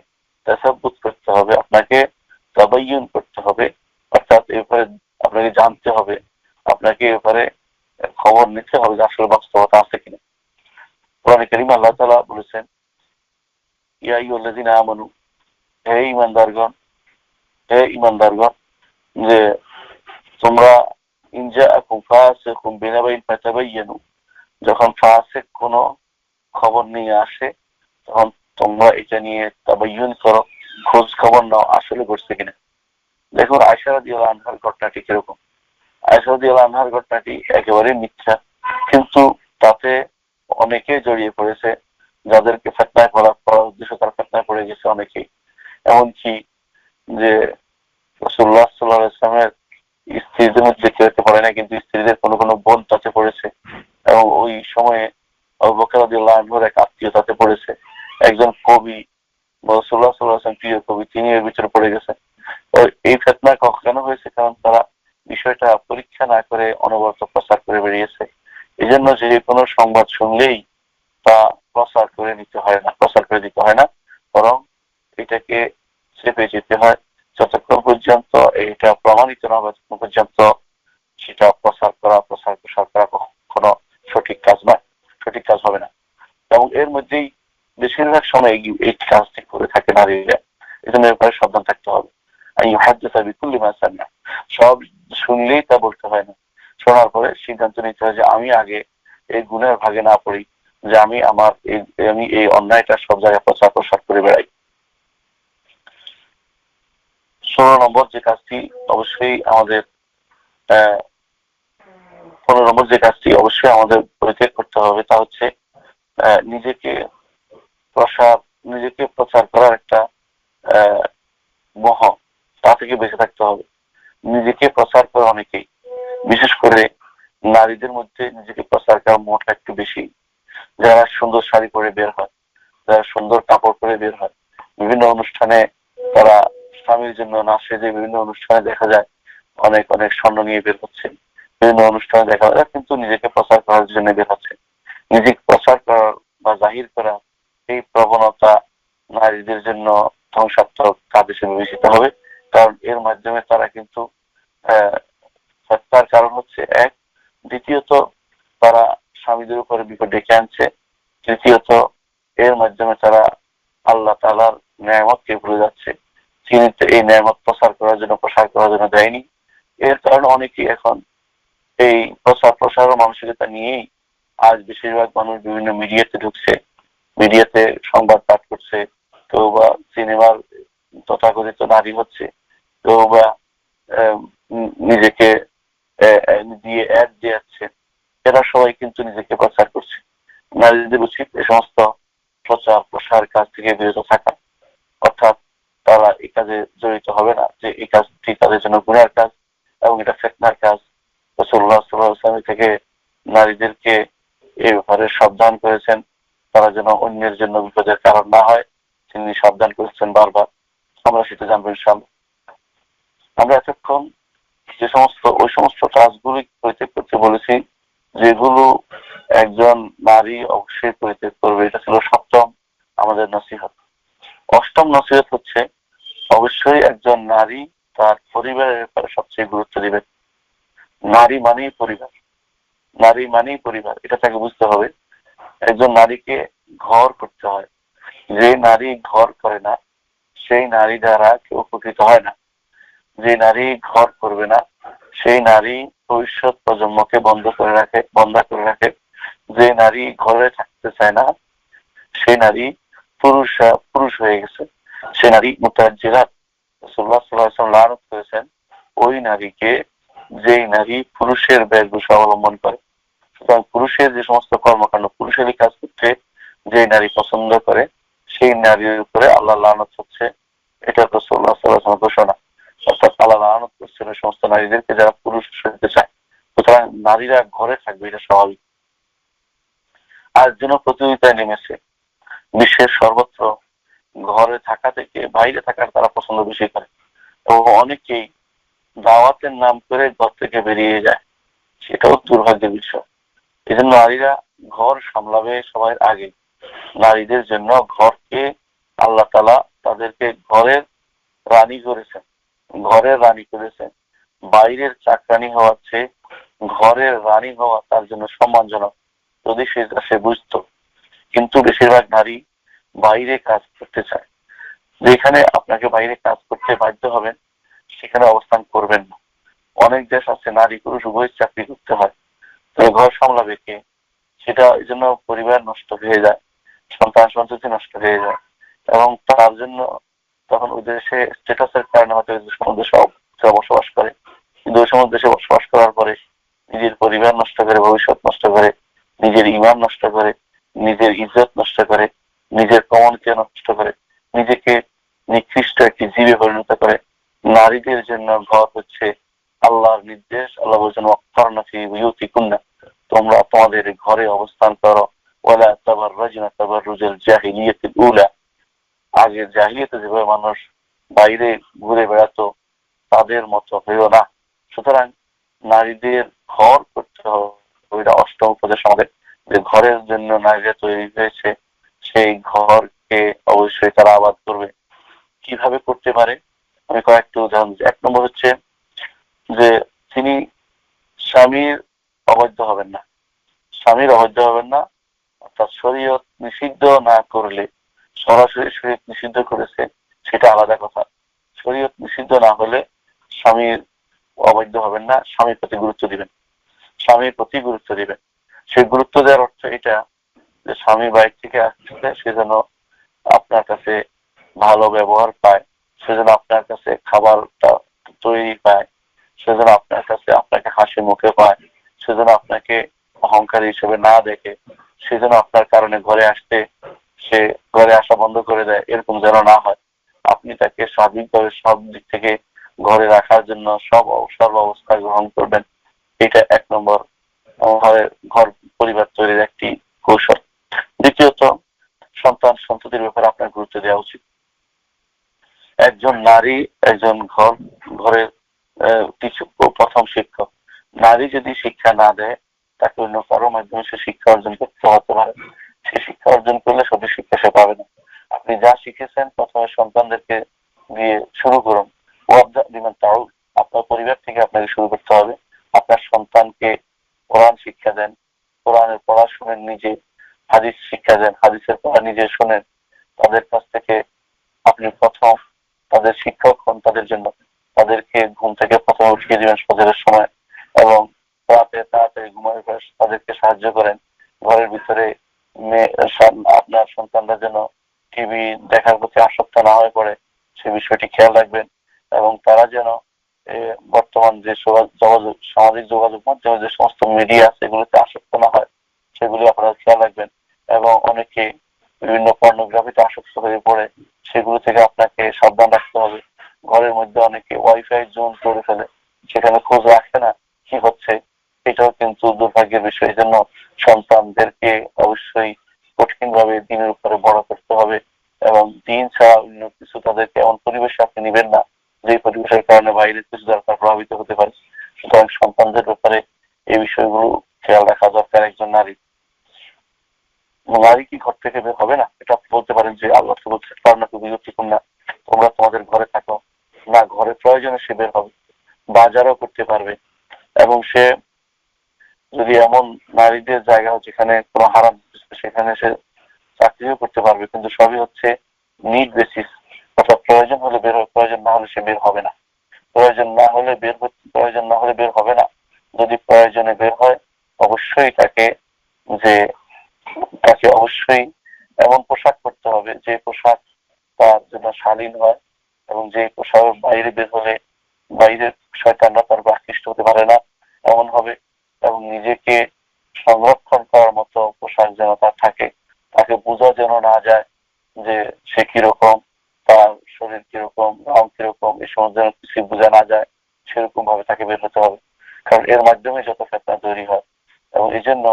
তাসাব্বুত করতে হবে, আপনাকে তাবায়্যুন করতে হবে, অর্থাৎ এ ব্যাপারে আপনাকে জানতে হবে, আপনাকে এ ব্যাপারে খবর নিতে হবে যে আসলে বাস্তবতা আছে কিনা। কোরআনে কারীমে আল্লাহ তাআলা বলেছেন ইয়া আইয়ুহাল্লাযীনা আমানু, হে ঈমানদারগণ, হে ঈমানদারগণ, যে তোমরা ইন জাআকুম ফাসিকুম বিনাবাইন ফাতাবায়্যানু, যখন ফাসিক কোনো খবর নিয়ে আসে তখন তোমরা এটা নিয়ে তাবায়্যুন করো, খোঁজ খবর নাও আসলে ঘটছে কিনা। দেখুন আয়েশা রাদিয়াল্লাহু আনহার ঘটনাটি কিরকম। আয়েশা রাদিয়াল্লাহু আনহার ঘটনাটি একেবারে মিথ্যা, কিন্তু তাতে অনেকে জড়িয়ে পড়েছে, যাদেরকে ফিতনায় পড়ার উদ্দেশ্য তারা ফিতনায় পড়ে গেছে অনেকেই। এমনকি যে রাসূলুল্লাহ সাল্লাল্লাহু আলাইহি ওয়াসাল্লামের স্ত্রীদের মধ্যে কেউ পড়ে না, কিন্তু স্ত্রীদের কোনো কোনো বোন তাতে পড়েছে, এবং ওই সময়ে আবু বকর রাদিয়াল্লাহু আনহুর এক আত্মীয় তাতে পড়েছে, একজন কবি রাসূলুল্লাহ সাল্লাল্লাহু আলাইহি ওয়াসাল্লাম প্রিয় কবি, তিনি এর ভিতরে পড়ে গেছেন। এই ফিতনা কেন হয়েছে? কারণ তারা বিষয়টা পরীক্ষা না করে অনবরত প্রচার করে বেরিয়েছে। এই জন্য যে কোনো সংবাদ শুনলেই তা প্রচার করে দিতে হয় না, বরং এটাকে চেপে যেতে হয় যতক্ষণ পর্যন্ত এটা প্রমাণিত না হবে, ততক্ষণ পর্যন্ত সেটা প্রচার প্রসার করা কখনো সঠিক কাজ নয়, সঠিক কাজ হবে না। এবং এর মধ্যেই বেশিরভাগ সময় এই কাজটি করে থাকে নারীরা। এই জন্য এর ব্যাপারে সাবধান থাকতে হবে। সব শুনলেই তা বলতে হয় না, শোনার পরে সিদ্ধান্ত নিতে হয় যে আমি আগে এই গুণের ভাগে না পড়ি, যে আমি এই অন্যায়টা সব জায়গায় প্রসার করে বেড়াই। 16 নম্বর যে কাজটি অবশ্যই আমাদের 15 নম্বর যে কাজটি অবশ্যই আমাদের পরিত্যাগ করতে হবে তা হচ্ছে নিজেকে প্রচার করার একটা মোহ, তা থেকে বেঁচে থাকতে হবে। নিজেকে প্রচার করে অনেকেই, বিশেষ করে নারীদের মধ্যে নিজেকে প্রচার করার মোহটা একটু বেশি। যারা সুন্দর শাড়ি পরে বের হয়, যারা সুন্দর কাপড় পরে বের হয়, বিভিন্ন অনুষ্ঠানে তারা স্বামীর জন্য না সেজে বিভিন্ন অনুষ্ঠানে দেখা যায় অনেক অনেক স্বর্ণ নিয়ে বের হচ্ছে, বিভিন্ন অনুষ্ঠানে দেখা যায়, কিন্তু নিজেকে প্রচার করার জন্য বের হচ্ছে। নিজেকে প্রচার করা বা জাহির করা এই প্রবণতা নারীদের জন্য ধ্বংসাত্মক কাজ হিসেবে বিবেচিত হবে। কারণ এর মাধ্যমে তারা কিন্তু হত্যার কারণ হচ্ছে এক, দ্বিতীয়ত তারা স্বামীদের উপরে বিপদ ডেকে আনছে, তৃতীয়ত এর মাধ্যমে তারা আল্লাহ তাআলার নেয়ামতকে ভুলে যাচ্ছে। তিনি তো এই নেয়ামত প্রসার করার জন্য দেয়নি। এর কারণে অনেকেই এখন এই প্রসার মানসিকতা নিয়েই আজ বেশিরভাগ মানুষ বিভিন্ন মিডিয়াতে ঢুকছে, মিডিয়াতে সংবাদ পাঠ করছে, কেউ বা সিনেমার তথাকথিত নারী হচ্ছে, কেউ বা নিজেকে দিয়ে অ্যাড দিচ্ছে। এরা সবাই কিন্তু নিজেকে প্রচার করছে। নারীদের উচিত এ সমস্ত প্রসার কাজ থেকে বিরত থাকা, অর্থাৎ তারা এই কাজে জড়িত হবে না, যে এই কাজটি তাদের জন্য গুনার কাজ এবং এটা ফিতনার কাজ। রাসূলুল্লাহ সাল্লাল্লাহু আলাইহি ওয়াসাল্লাম থেকে নারীদেরকে এই ব্যাপারে সাবধান করেছেন, তারা যেন অন্যের জন্য বিপদের কারণ না হয়, তিনি সাবধান করেছেন বারবার। আমরা সেটা জানবো ইনশাআল্লাহ। আমরা এতক্ষণ ওই সমস্ত কাজগুলি পরিত্যাগ করতে বলেছি যেগুলো একজন নারী অবশ্যই পরিত্যাগ করবে। এটা ছিল 7ম আমাদের নসিহত। 8ম নসিহত হচ্ছে অবশ্যই একজন নারী তার পরিবারের ব্যাপারে সবচেয়ে গুরুত্ব দিবে। নারী মানেই পরিবার, এটা তাকে বুঝতে হবে। একজন নারীকে ঘর করতে হয়, যে নারী ঘর করে না সেই নারী দ্বারা কেউ উপকৃত হয় না। যে নারী ঘর করবে না সেই নারী ভবিষ্যৎ প্রজন্মকে বন্ধ করে রাখে। যে নারী ঘরে থাকতে চায় না সেই নারী পুরুষ হয়ে গেছে, সে নারী মুতাজ্জিরাত, রাসূলুল্লাহ সাল্লাল্লাহু আলাইহি ওয়াসাল্লাম লানত করেছেন ওই নারীকে যেই নারী পুরুষের বেশভূষা অবলম্বন করে। সুতরাং পুরুষের যে সমস্ত কর্মকাণ্ড পুরুষেরই কাজ করতে যে নারী পছন্দ করে সেই নারীর উপরে আল্লাহ লানত হচ্ছে, এটা রাসূলুল্লাহ সাল্লাল্লাহু আলাইহি ওয়াসাল্লাম ঘোষণা। অর্থাৎ আল্লাহ লানত করছেন ওই সমস্ত নারীদেরকে যারা পুরুষ হতে চায়। সুতরাং নারীরা ঘরে থাকবে, এটা স্বাভাবিক। আর যেন প্রতিযোগিতায় নেমেছে বিশ্বের সর্বত্র ঘরে থাকা থেকে বাইরে থাকার তারা পছন্দ বেশি করে, এবং অনেকেই দাওয়াতের নাম করে ঘর থেকে বেরিয়ে যায়, সেটাও দুর্ভাগ্যের বিষয়। এই জন্য নারীরা ঘর সামলাবে সবার আগে। নারীদের জন্য ঘরকে আল্লাহ তাআলা তাদেরকে ঘরের রানী করেছেন, ঘরের রানী করেছেন। বাইরের চাকরানি হওয়ার চেয়ে ঘরের রানী হওয়া তার জন্য সম্মানজনক, যদি সে বুঝতো। কিন্তু বেশিরভাগ নারী বাইরে কাজ করতে চায়। যেখানে আপনাকে বাইরে কাজ করতে বাধ্য হবেন সেখানে অবস্থান করবেন না। অনেক দেশ আছে নারী পুরুষ উভয় চাকরি করতে হয়, তো ঘর সামলাবে কে? সেটা এই জন্য পরিবার নষ্ট হয়ে যায়, সন্তান সন্ততি নষ্ট হয়ে যায়, এবং তার জন্য তখন ওই দেশে স্ট্যাটাসের কারণে হয়তো দেশে বসবাস করে, কিন্তু ওই সময় দেশে বসবাস করার পরে নিজের পরিবার নষ্ট করে, ভবিষ্যৎ নষ্ট করে, নিজের ইমান নষ্ট করে, নিজের ইজ্জত নষ্ট করে, নিজের কমনকে নষ্ট করে, নিজেকে নিকৃষ্ট একটি জীবে পরিণত করে। নারীদের জন্য ঘর হচ্ছে আল্লাহর নির্দেশ। আল্লাহ বলছেন ওয়াক্কারনা ফি বুয়ুতিকুন্না, তোমরা তোমাদের ঘরে অবস্থান করো, ওয়ালা তাবাররাজনা তাবাররুজাল জাহিলিয়াতিল উলা, আগে জাহিলিয়াতে যেভাবে মানুষ বাইরে ঘুরে বেড়াতো তাদের মতো হইও না। সুতরাং নারীদের ঘর করতে হবে, ওইটা অষ্টম উপদেশ আমাদের, যে ঘরের জন্য নারীরা তৈরি হয়েছে সেই ঘরকে অবশ্যই তারা আবাদ করবে। কিভাবে করতে পারে আমি কয়েকটা উদাহরণ দিচ্ছি। এক নম্বর হচ্ছে যে তিনি স্বামীর অবাধ্য হবেন না, স্বামীর অবাধ্য হবেন না। অর্থাৎ শরীয়ত নিষিদ্ধ না করলে, সরাসরি শরীয়ত নিষিদ্ধ করেছে সেটা আলাদা কথা, শরীয়ত নিষিদ্ধ না হলে স্বামীর অবাধ্য হবেন না, স্বামীর প্রতি গুরুত্ব দিবেন, স্বামীর প্রতি গুরুত্ব দিবেন। সেই গুরুত্ব দেওয়ার অর্থ এটা যে স্বামী বাইরে থেকে আসছে সে যেন আপনার কাছে ভালো ব্যবহার পায়, সেজন্য আপনার কাছে খাবারটা তৈরি পায়, সেজন্য আপনার কাছে আপনাকে হাসি মুখে পায়, সেজন্য আপনাকে অহংকারী হিসেবে না দেখে, সেজন্য আপনার কারণে ঘরে আসতে সে ঘরে আসা বন্ধ করে দেয়, এরকম যেন না হয়। আপনি তাকে স্বাভাবিকভাবে সব দিক থেকে ঘরে রাখার জন্য সর্ব অবস্থা গ্রহণ করবেন। এটা এক নম্বর ঘর পরিবার তৈরির একটি কৌশল। দ্বিতীয়ত, সন্তান সন্ততির ব্যাপারে আপনার গুরুত্ব দেওয়া উচিত। একজন নারী একজন ঘরের কিছু প্রথম শিক্ষক। নারী যদি শিক্ষা না দেয় তাকে অন্য কারো মাধ্যমে সে শিক্ষা অর্জন করতে হতে পারে, সে শিক্ষা অর্জন করলে সঠিক শিক্ষা সে পাবে না। আপনি যা শিখেছেন প্রথমে সন্তানদেরকে দিয়ে শুরু করুন। তাও আপনার পরিবার থেকে আপনাকে শুরু করতে হবে। আপনার সন্তানকে কোরআন শিক্ষা দেন, কোরআনের পড়া শুনেন নিজে, হাদিস শিক্ষা দেন, হাদিসের পড়া নিজে শুনেন। তাদের কাছ থেকে আপনি প্রথম তাদের শিক্ষক হন তাদের জন্য। তাদেরকে ঘুম থেকে প্রথমে উঠিয়ে দিবেন ফজরের সময়, এবং রাতে তাড়াতাড়ি ঘুমানোর পর তাদেরকে সাহায্য করেন। ঘরের ভিতরে আপনার সন্তানরা যেন টিভি দেখার প্রতি আসক্ত না হয়ে পড়ে সে বিষয়টি খেয়াল রাখবেন। এবং তারা যেন বর্তমান যে সামাজিক যোগাযোগ মাধ্যমে যে সমস্ত মিডিয়া সেগুলোতে আসক্ত না হয় সেগুলি আপনারা খেয়াল রাখবেন। এবং অনেকে বিভিন্ন পর্নোগ্রাফিতে আসক্ত হয়ে পড়ে, সেগুলো থেকে আপনাকে সাবধান রাখতে হবে। ঘরের মধ্যে অনেকে ওয়াইফাই জোন করে ফেলে, সেখানে খোঁজ রাখে না কি হচ্ছে, এটাও কিন্তু দুর্ভাগ্যের বিষয়। এই জন্য সন্তানদেরকে অবশ্যই কঠিন ভাবে দিনের উপরে বড় করতে হবে, এবং দিন ছাড়া অন্য কিছু তাদেরকে এমন পরিবেশে আপনি নিবেন না যে পরিবেশের কারণে বাইরের কিছু দরকার প্রভাবিত হতে পারে। সুতরাং সন্তানদের ব্যাপারে এই বিষয়গুলো খেয়াল রাখা দরকার একজন নারী। নারী কি ঘর থেকে বের হবে না? এটা আপনি বলতে পারেন যে আল্লাহ তো বলছে কারণকে বিরক্তিপূর্ণ না, তোমরা তোমাদের ঘরে থাকো না, ঘরে প্রয়োজনে সে বের হবে, বাজারও করতে পারবে। এবং সে যদি এমন নারীদের জায়গা যেখানে কোনো হারাম সেখানে সে চাকরিও করতে পারবে, কিন্তু সবই হচ্ছে নিড বেসিস। অর্থাৎ প্রয়োজন হলে বের হবে, প্রয়োজন না হলে সে বের হবে না। প্রয়োজন না হলে বের হবে না। যদি প্রয়োজনে বের হয় অবশ্যই তাকে অবশ্যই এমন পোশাক পরতে হবে যে পোশাক তার জন্য শালীন হয়, এবং যে পোশাকের এবং নিজেকে সংরক্ষণ করার মতো পোশাক যেন তার থাকে, তাকে বোঝা যেন না যায় যে সে কিরকম, তার শরীর কিরকম, রং কিরকম, এই সমস্ত যেন কিছু বোঝা না যায়, সেরকম ভাবে তাকে বের হতে হবে। কারণ এর মাধ্যমে যত ফেতনা তৈরি হয়। এবং এই জন্য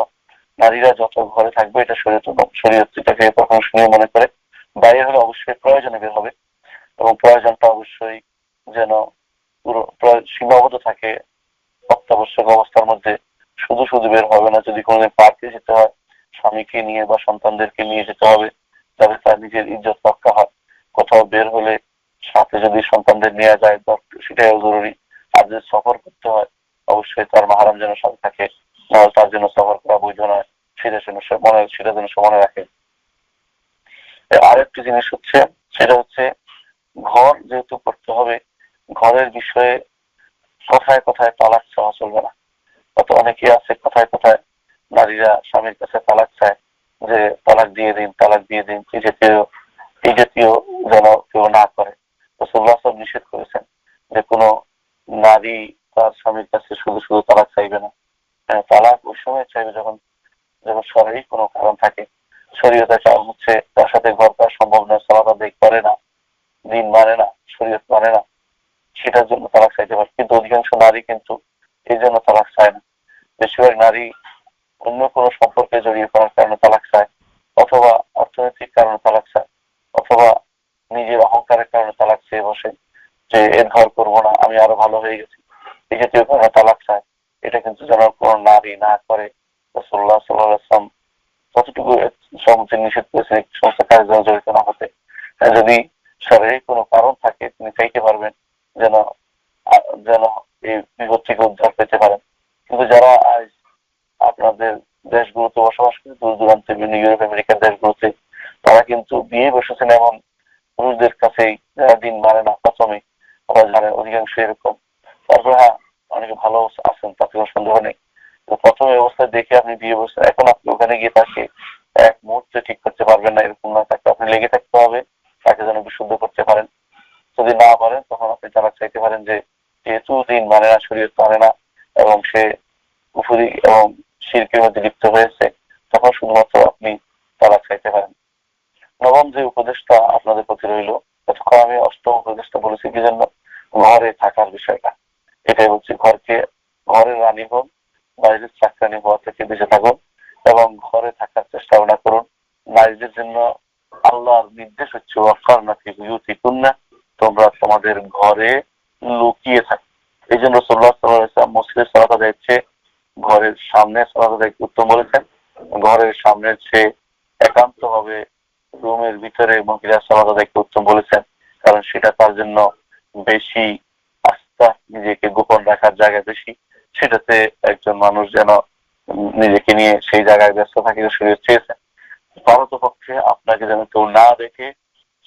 নারীরা যত ঘরে থাকবে এটা শরীয়তটাকে প্রশংসনীয় মনে করে। বাইরে হলে অবশ্যই প্রয়োজনে বের হবে, এবং প্রয়োজনটা অবশ্যই যেন পুরো সীমাবদ্ধ থাকে অত্যাবশ্যক অবস্থার মধ্যে। শুধু শুধু বের হবে না। যদি কোনোদিন পার্কে যেতে হয়, স্বামীকে নিয়ে বা সন্তানদেরকে নিয়ে যেতে হবে, যাতে তার নিজের ইজ্জত রক্ষা হয়। কোথাও বের হলে সাথে যদি সন্তানদের নিয়ে যায় সেটাও জরুরি। আর যদি সফর করতে হয়, অবশ্যই তার মাহারাম যেন সাথে থাকে, নাহলে তার জন্য সফর করা বৈধ নয়। সেটা যেন সে মনে রাখে। আরেকটি জিনিস হচ্ছে, সেটা হচ্ছে ঘর যেহেতু করতে হবে, ঘরের বিষয়ে কথায় কথায় তালাক চাওয়া চলবে না। কত অনেকেই আছে কথায় কথায় নারীরা স্বামীর কাছে তালাক চায়, যে তালাক দিয়ে দিন, তালাক দিয়ে দিন, এই জাতীয় যেন কেউ না করে। রাসূলুল্লাহ সাল্লাল্লাহু আলাইহি ওয়াসাল্লাম নিষেধ করেছেন যে কোনো নারী তার স্বামীর কাছে শুধু শুধু তালাক চাইবে না। তালাক ওই সময় চাইবে যখন যখন শারীরিক কোনো কারণ থাকে। শরীয়তের কারণ হচ্ছে তার সাথে ঘর করা সম্ভব নয়, সালাত আদায় করে না, দিন মানে না, শরীয়ত মানে না, সেটার জন্য তালাক চাইতে পারে। কিন্তু অধিকাংশ নারী কিন্তু এই জন্য তালাক চায় না। বেশিরভাগ নারী অন্য কোনো সম্পর্কে জড়িয়ে পড়ার কারণে তালাক চায়, অথবা অর্থনৈতিক কারণে তালাক চায়, অথবা নিজের অহংকারের কারণে তালাক চেয়ে বসে, যে এর ঘর করবো না, আমি আরো ভালো হয়ে গেছি, এই জাতীয় কারণে তালাক চায়। এটা কিন্তু যেন কোনো নারী না করে। রাসূলুল্লাহ সাল্লাল্লাহু আলাইহি ওয়াসাল্লাম কতটুকু সমাজে নিষেধ করেছেন এই সমস্ত কাজে যেন জড়িত না হতে। যদি শারীরিক কোনো কারণ থাকে, তিনি চাইতে পারবেন যেন যেন এই বিপদ থেকে উদ্ধার পেতে পারেন। কিন্তু যারা আজ আপনাদের দেশগুলোতে বসবাস করে, দূর দূরান্তে বিভিন্ন ইউরোপ আমেরিকার দেশগুলোতে, তারা কিন্তু বিয়ে বসেছেন এমন পুরুষদের কাছেই যারা দিন মানে না প্রথমে। আমরা জানেন অধিকাংশ এরকম। তারপরে হ্যাঁ, অনেকে ভালো আছেন, তাতে কোনো সন্দেহ নেই। তো প্রথম অবস্থায় দেখে আপনি বিয়ে বসছেন, এখন আপনি ওখানে গিয়ে তাকে এক মুহূর্তে ঠিক করতে পারবেন না, এরকম না। তাকে আপনি লেগে থাকতে হবে, তাকে যেন বিশুদ্ধ করতে পারেন। যদি না পারেন, তখন আপনি তালাক চাইতে পারেন, যে যেহেতু দিন মানে না, শরীয়ত মানে না, এবং সে কুফরি এবং শিরকের মধ্যে লিপ্ত হয়েছে, তখন শুধুমাত্র আপনি তালাক চাইতে পারেন। নবম যে উপদেশটা আপনাদের প্রতি রইল, এতক্ষণ আমি অষ্টম উপদেশটা বলেছি কি জন্য, ঘরে থাকার বিষয়টা। এটাই হচ্ছে, ঘরের রানী হোক, বাইরের চাকরানি হওয়া থেকে বেঁচে থাকুন, এবং ঘরে থাকার চেষ্টা না করুন। নারীদের জন্য আল্লাহর নির্দেশ হচ্ছে ওয়াক্কারনা ফি বুয়ুতিকুন্না, তোমরা তোমাদের ঘরে লুকিয়ে থাকো। এই জন্য রাসূলুল্লাহ সাল্লাল্লাহু আলাইহি ওয়াসাল্লাম মসজিদের সালাত আদায়ের চেয়ে ঘরের সামনে সালাত আদায় উত্তম বলেছেন। ঘরের সামনের চেয়ে একান্ত হবে রুমের ভিতরে মহিলা সালাত আদায় উত্তম বলেছেন, কারণ সেটা তার জন্য বেশি আস্থা, নিজেকে গোপন রাখার জায়গা বেশি। সেটাতে একজন মানুষ যেন নিজেকে নিয়ে সেই জায়গায় ব্যস্ত থাকে, শরীর চেয়েছেন। ভারত পক্ষে আপনাকে যেন কেউ না দেখে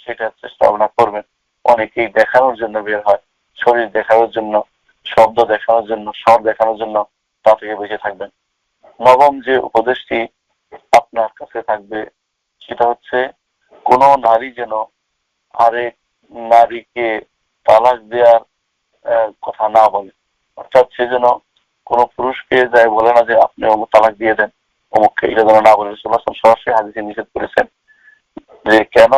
সেটার চেষ্টা ভাবনা করবেন। অনেকেই দেখানোর জন্য বের হয়, শরীর দেখানোর জন্য, শব্দ দেখানোর জন্য, স্বর দেখানোর জন্য, তা থেকে বেঁচে থাকবেন। নবম যে উপদেশটি আপনার কাছে থাকবে, সেটা হচ্ছে কোন নারী যেন আরেক নারীকে তালাক দেওয়ার কথা না বলে। অর্থাৎ সে যেন কোন পুরুষকে যায় বলে না যে আপনি অমুক তালাক দিয়ে দেন অমুককে, এটা যেন না বলে। রাসূলুল্লাহ সাল্লাল্লাহু আলাইহি ওয়াসাল্লাম সরাসরি হাদিসে নিষেধ করেছেন যে কেন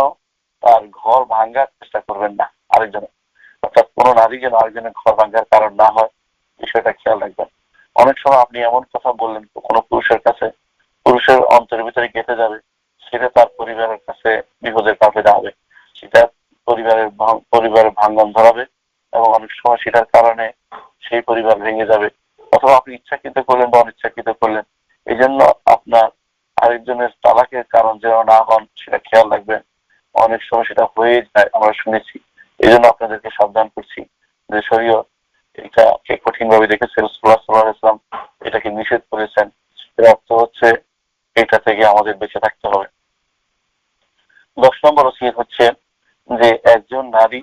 তার ঘর ভাঙার চেষ্টা করবেন না আরেকজনের। অর্থাৎ কোন নারী যেন আরেকজনের ঘর ভাঙার কারণ না হয়, বিষয়টা খেয়াল রাখবেন। অনেক সময় আপনি এমন কথা বললেন কোনো পুরুষের কাছে, পুরুষের অন্তরের ভিতরে গেঁথে যাবে, সেটা তার পরিবারের কাছে বিপদের কাছে দাঁড়াবে, সেটা পরিবারের ভাঙ্গন ধরাবে, এবং অনেক সময় সেটার কারণে সেই পরিবার ভেঙে যাবে। অথবা আপনি ইচ্ছাকৃত করলেন বা অনিচ্ছাকৃত করলেন। এই জন্য আপনার আরেকজনের তালাকের কারণ যেন না হন, সেটা খেয়াল রাখবেন। অনেক সময় সেটা হয়ে যায়, আমরা শুনেছি। এই জন্য আপনাদেরকে সাবধান করছি যে শরীয়ত এটাকে কঠিন ভাবে দেখেছে। রাসূলুল্লাহ সাল্লাল্লাহু আলাইহি ওয়াসাল্লাম এটাকে নিষেধ করেছেন। এর অর্থ হচ্ছে এটা থেকে আমাদের বেঁচে থাকতে হবে। 10 নম্বর ওসিয়ত হচ্ছে যে একজন নারী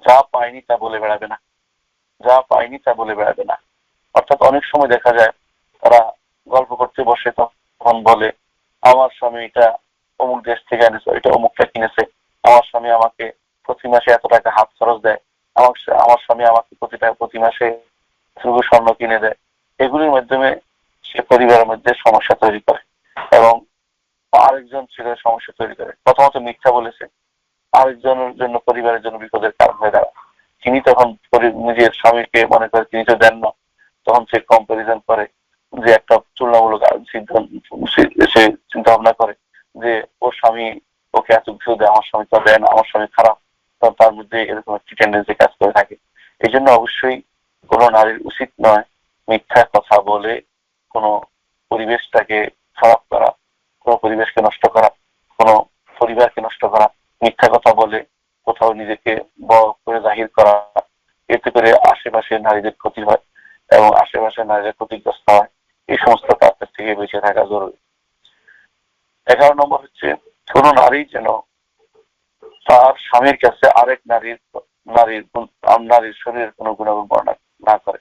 যা পায়নি তা বলে বেড়াবে না, যা পায়নি তা বলে বেড়াবে না। অর্থাৎ অনেক সময় দেখা যায় তারা গল্প করতে বসে, তখন বলে আমার স্বামী এটা অমুক দেশ থেকে এনেছে, এটা অমুকটা কিনেছে, আমার স্বামী আমাকে প্রতি মাসে এত টাকা হাত খরচ দেয়, আমার স্বামী আমাকে প্রতি মাসে স্বর্ণ কিনে দেয়। এগুলির মাধ্যমে সে পরিবারের মধ্যে সমস্যা তৈরি করে এবং আরেকজন ছেলে সমস্যা তৈরি করে। প্রথমত মিথ্যা বলেছে, আরেকজনের জন্য পরিবারের জন্য বিপদের কারণ হয়ে দাঁড়ায়। তিনি তখন নিজের স্বামীকে মনে করে তিনি তো দেন না, তখন সে কম্পারিজন করে, যে একটা তুলনামূলক সে চিন্তা ভাবনা করে যে ওর স্বামী ওকে এত কিছু দেয়, আমার স্বামী তো দেয় না, আমার স্বামী খারাপ। তখন তার মধ্যে এরকম একটি টেন্ডেন্সি কাজ করে থাকে। এই জন্য অবশ্যই কোনো নারীর উচিত নয় মিথ্যা কথা বলে কোনো পরিবেশটাকে খারাপ করা, কোনো পরিবেশকে নষ্ট করা, কোনো পরিবারকে নষ্ট করা, মিথ্যা কথা বলে কোথাও নিজেকে বড় করে জাহির করা। এতে করে আশেপাশের নারীদের ক্ষতি হয় এবং আশেপাশের নারীরা ক্ষতিগ্রস্ত হয়। এই সমস্ত কাজ থেকে বেঁচে থাকা জরুরি। 11 নম্বর হচ্ছে, কোন নারী যেন তার স্বামীর কাছে আরেক নারীর শরীরের কোনো গুণাগুণ বর্ণনা না করে,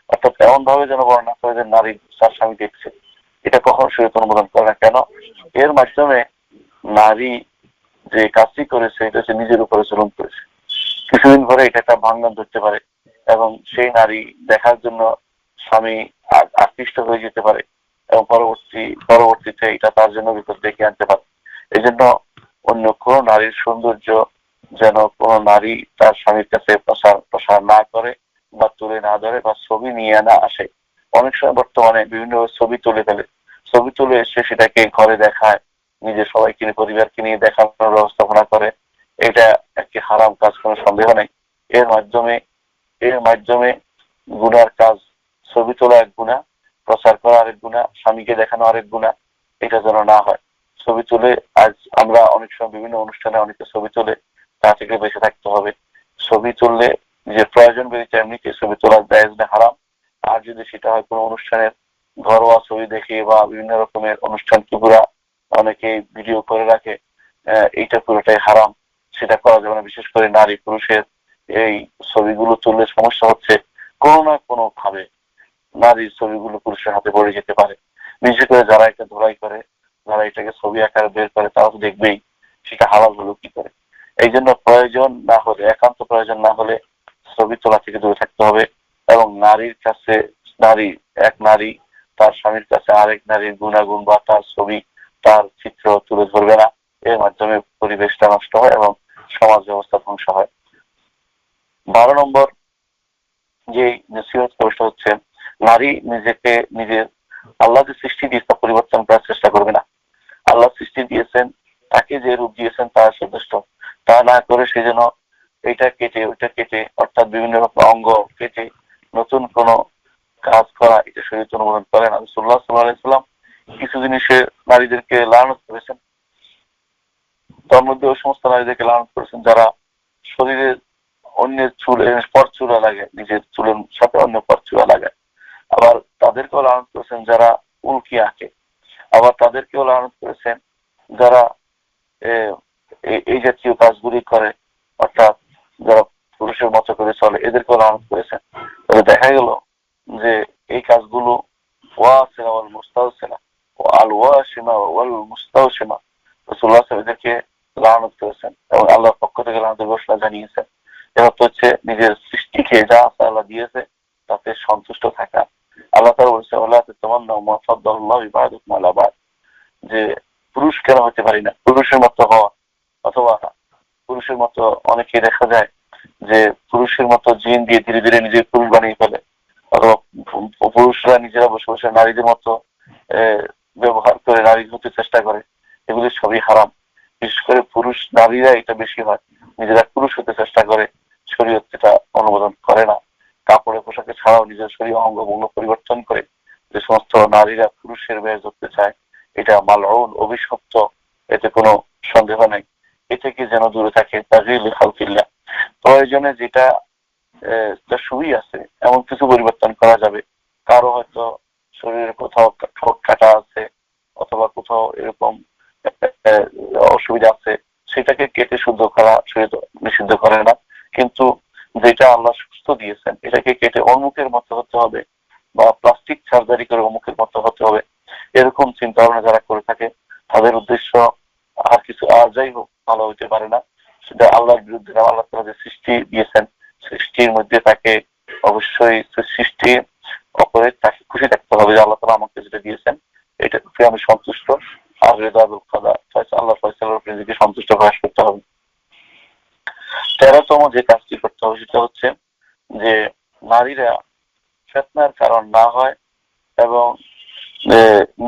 অর্থাৎ এমন ভাবে যেন বর্ণনা করে যে নারী তার স্বামী দেখছে। এটা কখনো শরীয়ত অনুমোদন করে না। কেন? এর মাধ্যমে নারী যে কাজটি করেছে এটা হচ্ছে নিজের উপরে জুলুম করেছে। কিছুদিন পরে এটা একটা ভাঙন ধরতে পারে এবং সেই নারী দেখার জন্য স্বামী আকৃষ্ট হয়ে যেতে পারে এবং পরবর্তীতে এটা তার জন্য বিপদ ডেকে আনতে পারে। এই জন্য অন্য কোন নারীর সৌন্দর্য যেন কোন নারী তার স্বামীর কাছে প্রসার না করে বা তুলে না ধরে বা ছবি নিয়ে না আসে। অনেক সময় বর্তমানে বিভিন্ন ছবি তুলে ফেলে, ছবি তুলে এসে সেটাকে ঘরে দেখায়, নিজের সবাইকে নিয়ে পরিবারকে নিয়ে দেখানোর ব্যবস্থাপনা করে। এটা একটি হারাম কাজ, কোনো সন্দেহ নেই। এর মাধ্যমে গুনার কাজ। ছবি তোলা এক গুনাহ, প্রচার করা আরেক গুনাহ, স্বামীকে দেখানো আরেক গুনাহ। এটা যেন না হয়। ছবি তুলে আজ আমরা অনেক সময় বিভিন্ন অনুষ্ঠানে অনেকে ছবি তুলে, তা থেকে বেঁচে থাকতে হবে। ছবি তুললে যে প্রয়োজন বেরিয়েছে এমনিতে ছবি তোলার জায়েজ না হারাম। আর যদি সেটা হয় কোনো অনুষ্ঠানের ঘরোয়া ছবি দেখে বা বিভিন্ন রকমের অনুষ্ঠান পুরা অনেকে ভিডিও করে রাখে, এইটা পুরোটাই হারাম, সেটা করা যাবে না। বিশেষ করে নারী পুরুষের এই ছবিগুলো তুললে সমস্যা হচ্ছে কোনো না কোনো ভাবে নারীর ছবিগুলো পুরুষের হাতে পড়ে যেতে পারে। বিশেষ করে যারা এটা ধরাই করে, যারা এটাকে ছবি আকারে বের করে, তারা তো দেখবেই সেটা হালাল হলো কি করে। এই জন্য প্রয়োজন না হলে, একান্ত প্রয়োজন না হলে ছবি তোলা থেকে দূরে থাকতে হবে এবং এক নারী তার স্বামীর কাছে আরেক নারীর গুণাগুণ বা তার ছবি, তার চিত্র তুলে ধরবে না। এর মাধ্যমে পরিবেশটা নষ্ট হয় এবং সমাজ ব্যবস্থা ধ্বংস হয়। 12 নম্বর যে নসিহত কষ্ট হচ্ছে, নারী নিজের আল্লাহ যে সৃষ্টি দিয়েছে তা পরিবর্তন করার চেষ্টা করবে না। আল্লাহ সৃষ্টি দিয়েছেন, তাকে যে রূপ দিয়েছেন তার যথেষ্ট। তা না করে সে যেন এটা কেটে ওইটা কেটে, অর্থাৎ বিভিন্ন রকম অঙ্গ কেটে নতুন কোন কাজ করা, এটা শরীয়ত অনুমোদন করে না। রাসূলুল্লাহ সাল্লাল্লাহু আলাইহি ওয়াসাল্লাম কিছু জিনিসে নারীদেরকে লানত করেছেন। তার মধ্যে ওই সমস্ত নারীদেরকে লানত করেছেন যারা শরীরের অন্যের পরচুলা লাগে, নিজের চুলের সাথে অন্য পরচুলা লাগায়। আবার তাদেরকেও লানত করেছেন যারা উল্কি আঁকে। আবার তাদেরকেও লানত করেছেন যারা এই জাতীয় কাজগুলি করে, অর্থাৎ যারা পুরুষের মতো করে চলে, এদেরকেও লানত করেছেন। তবে দেখা গেল যে এই কাজগুলো ওয়াসিলা ওয়াল মুস্তাওসিলা ওয়াল ওয়াশিমা ওয়াল মুস্তাওশিমা, রাসূলুল্লাহ এদেরকে লানত করেছেন এবং আল্লাহর পক্ষ থেকে লানতের ঘোষণা জানিয়েছেন। এর অর্থ হচ্ছে নিজের সৃষ্টিকে যা আল্লাহ দিয়েছে তাতে সন্তুষ্ট থাকা। আল্লাহ তাআলা বলেছেন, ওয়ালা তাতামান্নাউ মা ফাদ্দালাল্লাহু বিবাদিকুম আলা বাদ, যে পুরুষ কেন হতে পারি না, পুরুষের মতো হওয়া। অথবা পুরুষের মতো অনেকে দেখা যায় যে পুরুষের মতো জিন দিয়ে ধীরে ধীরে নিজের পুরুষ বানিয়ে ফেলে, অথবা পুরুষরা নিজেরা বসে বসে নারীদের মতো ব্যবহার করে নারী হতে চেষ্টা করে। এগুলি সবই হারাম। বিশেষ করে পুরুষ নারীরা এটা বেশি হয়, নিজেরা পুরুষ হতে চেষ্টা করে। শরীয়ত এটা অনুমোদন করে না। কাপড়ে পোশাকে ছাড়াও নিজের শরীর অঙ্গভঙ্গ পরিবর্তন করে যে সমস্ত নারীরা পুরুষের বেশ ধরতে চায়, এটা মালউন, অভিশপ্ত, এতে কোনো সন্দেহ নেই। এ থেকে যেন দূরে থাকে। তাগয়ির খালকিল্লাহ, প্রয়োজনে যেটা সুই আছে এমন কিছু পরিবর্তন করা যাবে। কারো হয়তো শরীরে কোথাও ঠোঁট কাটা আছে অথবা কোথাও এরকম অসুবিধা আছে, সেটাকে কেটে শুদ্ধ করা শরীয়ত নিষিদ্ধ করে না। কিন্তু যেটা আল্লাহ সুস্থ দিয়েছেন এটাকে কেটে অমুকের মতো হতে হবে বা প্লাস্টিক সার্জারি করে অমুকের মতো হতে হবে, এরকম চিন্তা ভাবনা যারা করে থাকে তাদের উদ্দেশ্য আর যাই হোক ভালো হইতে পারে না। সেটা আল্লাহর বিরুদ্ধে। আল্লাহ তাআলা যে সৃষ্টি দিয়েছেন, সৃষ্টির মধ্যে তাকে অবশ্যই সৃষ্টি অপরে তাকে খুশি থাকতে হবে যে আল্লাহ তাআলা আমাকে যেটা দিয়েছেন এটা আমি সন্তুষ্ট। আর রিদাবুল কাদা, আল্লাহ ফয়সালার উপরে নিজেকে সন্তুষ্ট প্রকাশ করতে হবে। 13তম যে কাজটি করতে হবে সেটা হচ্ছে যে নারীরা ফিতনার কারণ না হয় এবং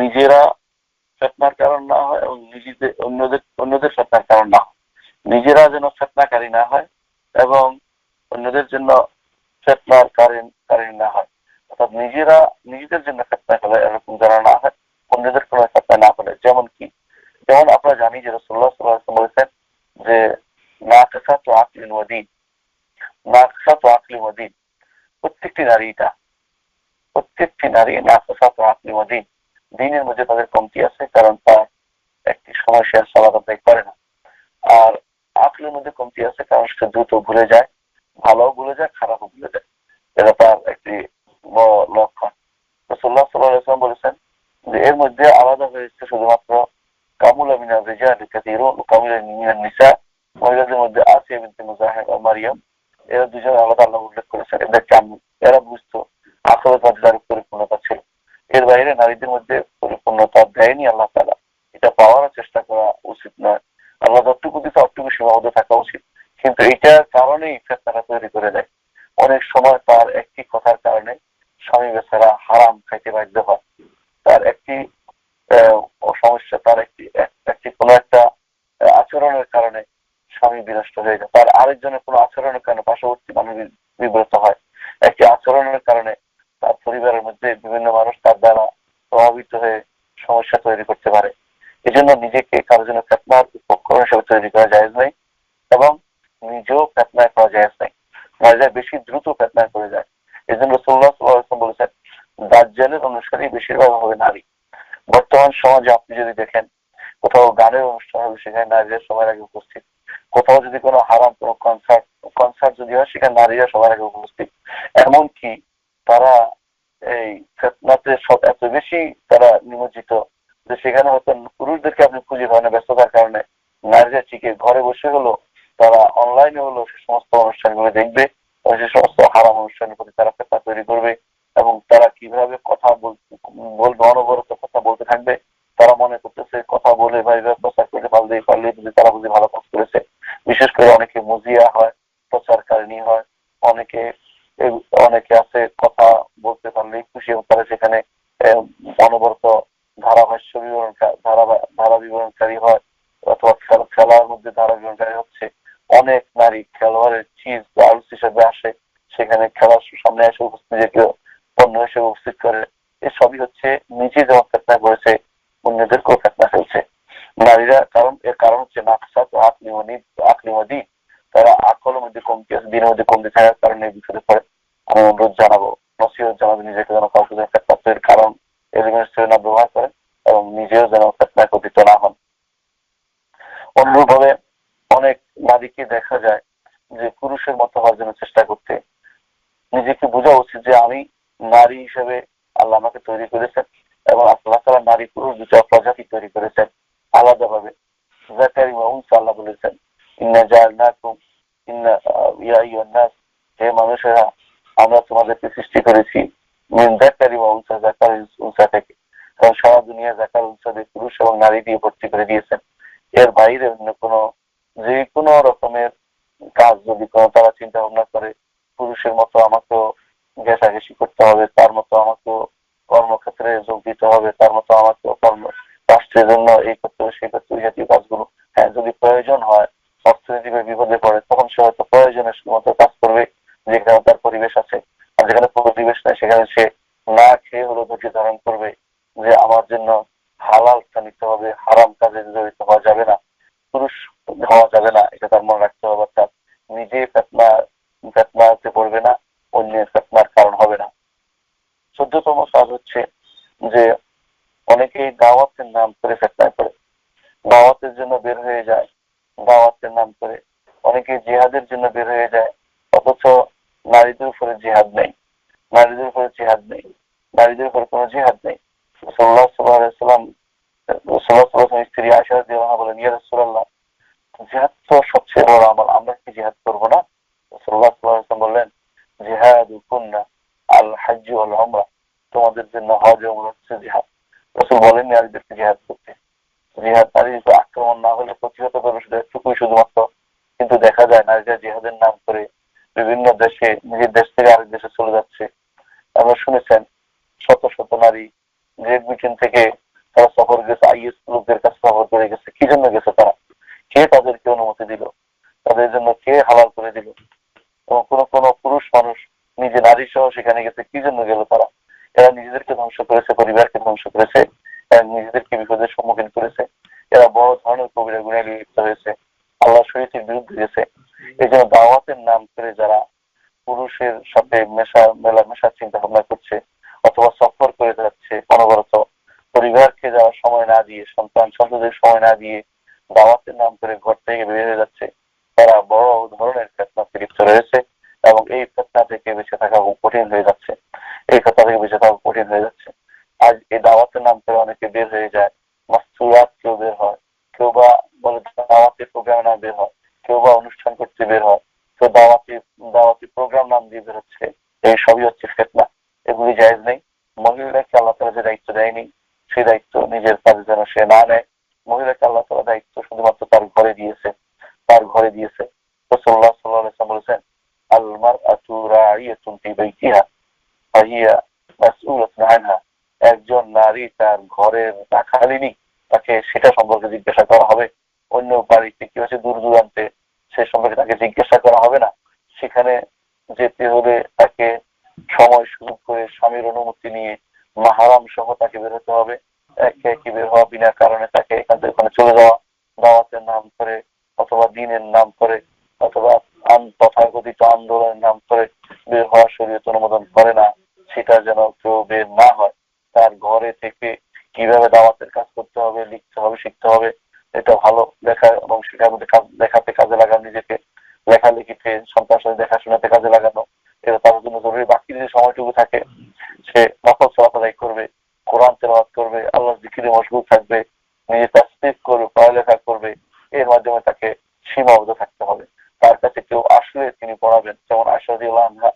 নিজেরা ফিতনার কারণ না হয় এবং নিজেদের অন্যদের ফিতনার কারণ না হয়। নিজেরা যেন ফিতনাকারী না হয় এবং অন্যদের জন্য ফিতনার কারণ না হয়। অর্থাৎ নিজেরা নিজেদের জন্য ফিতনা ফেলে এরকম যেন না হয়, অন্যদের কোনো ফিতনা না ফেলে। যেমন আমরা জানি যে রাসূলুল্লাহ সাল্লাল্লাহু আলাইহি ওয়াসাল্লাম বলেছেন যে নাকিসাতু আকলিন ওয়া দীন, নাকিসাতু আকলিন ওয়া দীন, প্রত্যেকটি নারী নাকিসাতু আকলিন ওয়া দীন, দিনের মধ্যে তাদের কমতি আছে, কারণ তার একটি সমস্যার সালাদ আদায় করে না। আর আকলের মধ্যে কমতি আছে কারণ সে দ্রুত ভুলে যায়, ভালো ভুলে যায়, খারাপও ভুলে যায়। এটা তার একটি বড় লক্ষণ। রাসূলুল্লাহ সাল্লাল্লাহু আলাইহি ওয়াসাল্লাম বলেছেন যে এর মধ্যে আলাদা হয়েছে শুধুমাত্র কামুলা মিনার রিজালি কাসীরুন ওয়া কামুলা মিনান নিসা, মহিলাদের মধ্যে আসিয়া বিনতে মুজাহিদ ও মারিয়াম, এরা দুজন আলাদা আল্লাহ উল্লেখ করেছেন। এরা বুঝতো আসলে তাদের পরিপূর্ণতা ছিল। এর বাইরে নারীদের মধ্যে পরিপূর্ণতা দেয়নি আল্লাহ তাআলা। এটা পাওয়ার চেষ্টা করা উচিত নয়। আল্লাহ যতটুকু দিতে অতটুকু সীমাবদ্ধ থাকা উচিত। কিন্তু এটার কারণেই ফিতনা তৈরি করে দেয়। অনেক সময় তার একটি কথার কারণে স্বামী বেচারা হারাম খাইতে বাধ্য হয়। তার একটি সমস্যা, তার একটি কোনো একটা আচরণের কারণে স্বামী বিনষ্ট হয়ে যায়। তার আরেকজনের কোনো আচরণের কারণে পার্শ্ববর্তী মানুষ বিব্রত হয়। একটি আচরণের কারণে তার পরিবারের মধ্যে বিভিন্ন মানুষ তার দ্বারা প্রভাবিত হয়ে সমস্যা তৈরি করতে পারে। এজন্য নিজেকে কারোর জন্য ফিতনার উপকরণ হিসেবে তৈরি করা জায়েজ নাই এবং নিজেও ফিতনায় পড়া জায়েজ নাই। নারীরা বেশি দ্রুত ফিতনায় পড়ে যায়। এজন্য রাসূলুল্লাহ সাল্লাল্লাহু আলাইহি ওয়াসাল্লাম বলেছেন দাজ্জালের অনুসারী বেশিরভাগ হবে নারী। বর্তমান সমাজে আপনি যদি দেখেন কোথাও গানের অনুষ্ঠান হবে সেখানে নারীরা সবার আগে উপস্থিত। কোথাও যদি কোনো হারাম কোনো কনসার্ট যদি হয় সেখানে নারীরা সবার আগে উপস্থিত। এমনকি তারা এই ফিতনাতে এত বেশি তারা নিমজ্জিত যে সেখানে হয়তো পুরুষদেরকে আপনি খুঁজে পান না ব্যস্ততার কারণে। নারীরা ঠিকই ঘরে বসে হলো, তারা অনলাইনে হলো সে সমস্ত অনুষ্ঠানগুলো দেখবে এবং সে সমস্ত হারাম অনুষ্ঠানের প্রতি তারা ফিতনা তৈরি করবে এবং তারা কিভাবে কথা বলবে, অনবরত কথা বলতে থাকবে। তারা মনে করতেছে কথা বলে বা এইভাবে প্রচার করতে পারলে যদি তারা বুঝি ভালো কাজ করেছে। বিশেষ করে অনেকে মুজিয়া হয়, প্রচারকারিণী হয়, অনেকে অনেকে আছে কথা বলতে পারলেই খুশি এবং তারা সেখানে অনবরত ধারাভাষ্য ধারা বিবরণকারী হয় অথবা খেলার মধ্যে ধারা বিবরণকারী হচ্ছে। অনেক নারী খেলোয়াড়ের চিজ বা আউটস হিসেবে আসে, সেখানে খেলার সামনে এসে নিজেকে পণ্য হিসেবে উপস্থিত করে। এসবই হচ্ছে নিজে যেমন ফিতনা করেছে অন্যদেরকেও ফিতনা ফেলছে নারীরা। এর কারণ হচ্ছে নাকসাত আকলিমদি, তারা আকলের মধ্যে কমতি আছে, দিনের মধ্যে কমতি থাকার কারণে বিপদে পড়ে। আমি অনুরোধ জানাবো, নসিহত জানাবো নিজেকে যেন কাউকে যেন ফিতনার কারণ এলিমেন্টস না ব্যবহার করে এবং নিজেও যেন ফিতনায় পতিত না হন। অন্যভাবে অনেক নারীকে দেখা যায় যে পুরুষের মতো হওয়ার জন্য চেষ্টা করতে। নিজেকে বোঝা উচিত যে আমি নারী হিসেবে আল্লাহ আমাকে তৈরি করেছেন এবং আল্লাহ তাআলা নারী পুরুষ দুটো প্রজাতি তৈরি করেছেন আলাদাভাবে। যাকারি ওয়া উনসা, আল্লাহ বলেছেন ইন্না জাআলনাকুম ইয়া আইয়ুহান নাস, হে মানুষেরা আমরা তোমাদেরকে সৃষ্টি করেছি মিন যাকারি ওয়া উনসা, যাকার উনসা থেকে। কারণ সারা দুনিয়া যাকার উনসা দিয়ে পুরুষ এবং নারী দিয়ে ভর্তি করে দিয়েছেন। এর বাইরে অন্য কোনো যে কোনো রকমের কাজ যদি কোনো তারা চিন্তা ভাবনা করে পুরুষের মতো আমাকেও ঘেঁষাঘেঁষি করতে হবে, তার মতো আমাকেও কর্মক্ষেত্রে যোগ দিতে হবে, তার মতো আমাকেও রাষ্ট্রের জন্য এই করতে হবে সেই করতে হবে, জাতীয় কাজগুলো। হ্যাঁ, যদি প্রয়োজন হয় অর্থনৈতিক বিপদে পড়ে তখন সে হয়তো প্রয়োজনের মতো কাজ করবে যেখানে তার পরিবেশ আছে। আর যেখানে পরিবেশ নেই সেখানে সে না খেয়ে হলেও ধৈর্য ধারণ করবে যে আমার জন্য হালালটা নিতে হবে, হারাম কাজে জড়িত হওয়া যাবে না, পুরুষ হওয়া যাবে না, এটা তার মনে রাখতে হবে। অর্থাৎ নিজে ফিতনাতে পড়বে না, অন্যের ফিতনার কারণ হবে না। 14তম কাজ হচ্ছে যে অনেকেই দাওয়াতের নাম করে ফিতনায় পড়ে, দাওয়াতের জন্য বের হয়ে যায়, দাওয়াতের নাম করে অনেকে জিহাদের জন্য বের হয়ে যায়, অথচ নারীদের উপরে জিহাদ নেই, নারীদের উপরে জিহাদ নেই, নারীদের উপরে কোনো জিহাদ নেই। রাসূলুল্লাহ সাল্লাল্লাহু আলাইহি ওয়াসাল্লাম স্ত্রী আয়েশা রাদিয়াল্লাহু আনহা বলেন, ইয়া রাসূলুল্লাহ, জিহাদ তো সবচেয়ে বড় আমল, আমরা কি জিহাদ করবো না? রাসূলুল্লাহ সাল্লাল্লাহু আলাইহি ওয়াসাল্লাম বললেন, জিহাদুকুন্না আল হজ্জ ওয়াল উমরা, তোমাদের জন্য হজ এবং হচ্ছে জিহাদ। রাসূল বলেন নারীদেরকে জিহাদ করতে। জিহাদ নারীর উপর আক্রমণ না হলে প্রতিহত করবে শুধু একটুকুই শুধুমাত্র। কিন্তু দেখা যায় নারীরা জিহাদের নাম করে বিভিন্ন দেশে, নিজের দেশ থেকে আরেক দেশে চলে যাচ্ছে। আমরা শুনেছেন শত শত নারী গ্রেট ব্রিটেন থেকে তারা সফর গেছে, আইএস লোকদের কাছে সফর করে গেছে। কি জন্য গেছে তারা? কে তাদেরকে অনুমতি দিল? তাদের জন্য কে হালাল করে দিল? এবং কোন কোন পুরুষ মানুষ নিজে নারী সহ সেখানে গেছে। কি জন্য গেল তারা? এরা নিজেদেরকে ধ্বংস করেছে, পরিবারকে ধ্বংস করেছে, এরা নিজেদেরকে বিপদের সম্মুখীন করেছে, এরা বড় ধরনের কবিরা গুনাহে লিপ্ত হয়েছে, আল্লাহ শরীয়তের বিরুদ্ধে গেছে। এই জন্য দাওয়াতের নাম করে যারা পুরুষের সাথে মেলামেশার চিন্তা ভাবনা করছে অথবা সফর করে যাচ্ছে অনবরত, পরিবারকে যাওয়ার সময় না দিয়ে, সন্তান সন্ততিদের সময় না দিয়ে দাওয়াতের নাম করে ঘর থেকে বের হয়ে যাচ্ছে, তারা বড় ধরনের ফিতনাতে লিপ্ত রয়েছে এবং এই ফিতনা থেকে বেঁচে থাকা কঠিন হয়ে যাচ্ছে। এই ফিতনা থেকে বেঁচে থাকা কঠিন হয়ে যাচ্ছে। আজ এই দাওয়াতের নাম করে অনেকে বের হয়ে যায়, মাসুরাত কেউ বের হয়, কেউ বা বলে দাওয়াতের প্রোগ্রামে না বের হয়, কেউ বা অনুষ্ঠান করতে বের হয়, কেউ দাওয়াতি প্রোগ্রাম নাম দিয়ে বের হচ্ছে। এই সবই হচ্ছে ফিতনা। এগুলি জায়েজ নেই। মহিলাকে আল্লাহ তাআলা যে দায়িত্ব দেয়নি সেই দায়িত্ব নিজের কাজে যেন সে না নেয়। মহিলাকে আল্লাহ তাআলা দায়িত্ব শুধুমাত্র তার ঘরে দিয়েছে, তার ঘরে দিয়েছে। রাসূলুল্লাহ সাল্লাল্লাহু আলাইহি ওয়াসাল্লাম বলেছেন, আল মারআতু রাইয়াতুন ফি বাইতিহা ওয়া হিয়া মাসউলাতুন আনহা। একজন নারী তার ঘরের রাখালিনী, তাকে সেটা সম্পর্কে জিজ্ঞাসা করা হবে। অন্য বাড়িতে কি হচ্ছে দূর দূরান্তে, সে সম্পর্কে তাকে জিজ্ঞাসা করা হবে না। সেখানে যেতে হলে তাকে সময় সুযোগ করে স্বামীর অনুমতি নিয়ে মাহরাম সহ তাকে বের হতে হবে। একে একে বের হওয়া, বিনা কারণে তাকে এখান থেকে ওখানে চলে যাওয়া, দাওয়াতের নাম করে অথবা দ্বীনের নাম করে অথবা তথাকথিত আন্দোলনের নাম করে বের হওয়া শরীয়ত অনুমোদন করে না। সেটা যেন কেউ বের না হয়। তার ঘরে থেকে কিভাবে দাওয়াতের কাজ করতে হবে, লিখতে হবে, শিখতে হবে, এটা ভালো দেখা এবং সেটার মধ্যে দেখাতে কাজে লাগানো, নিজেকে লেখালেখিতে সন্তান সাথে দেখাশোনাতে কাজে লাগানো, এটা তার জন্য জরুরি। বাকি যে সময়টুকু থাকে সে নফল সালাত আদায় করবে, কোরআন তেলাওয়াত করবে, আল্লাহর জিকিরে মশগুল থাকবে, নিজে তাসবিহ করবে, পড়ালেখা করবে। এর মাধ্যমে তাকে সীমাবদ্ধ থাকতে হবে। তার কাছে কেউ আসলে তিনি পড়াবেন, যেমন আয়েশা রাদিয়াল্লাহু আনহা,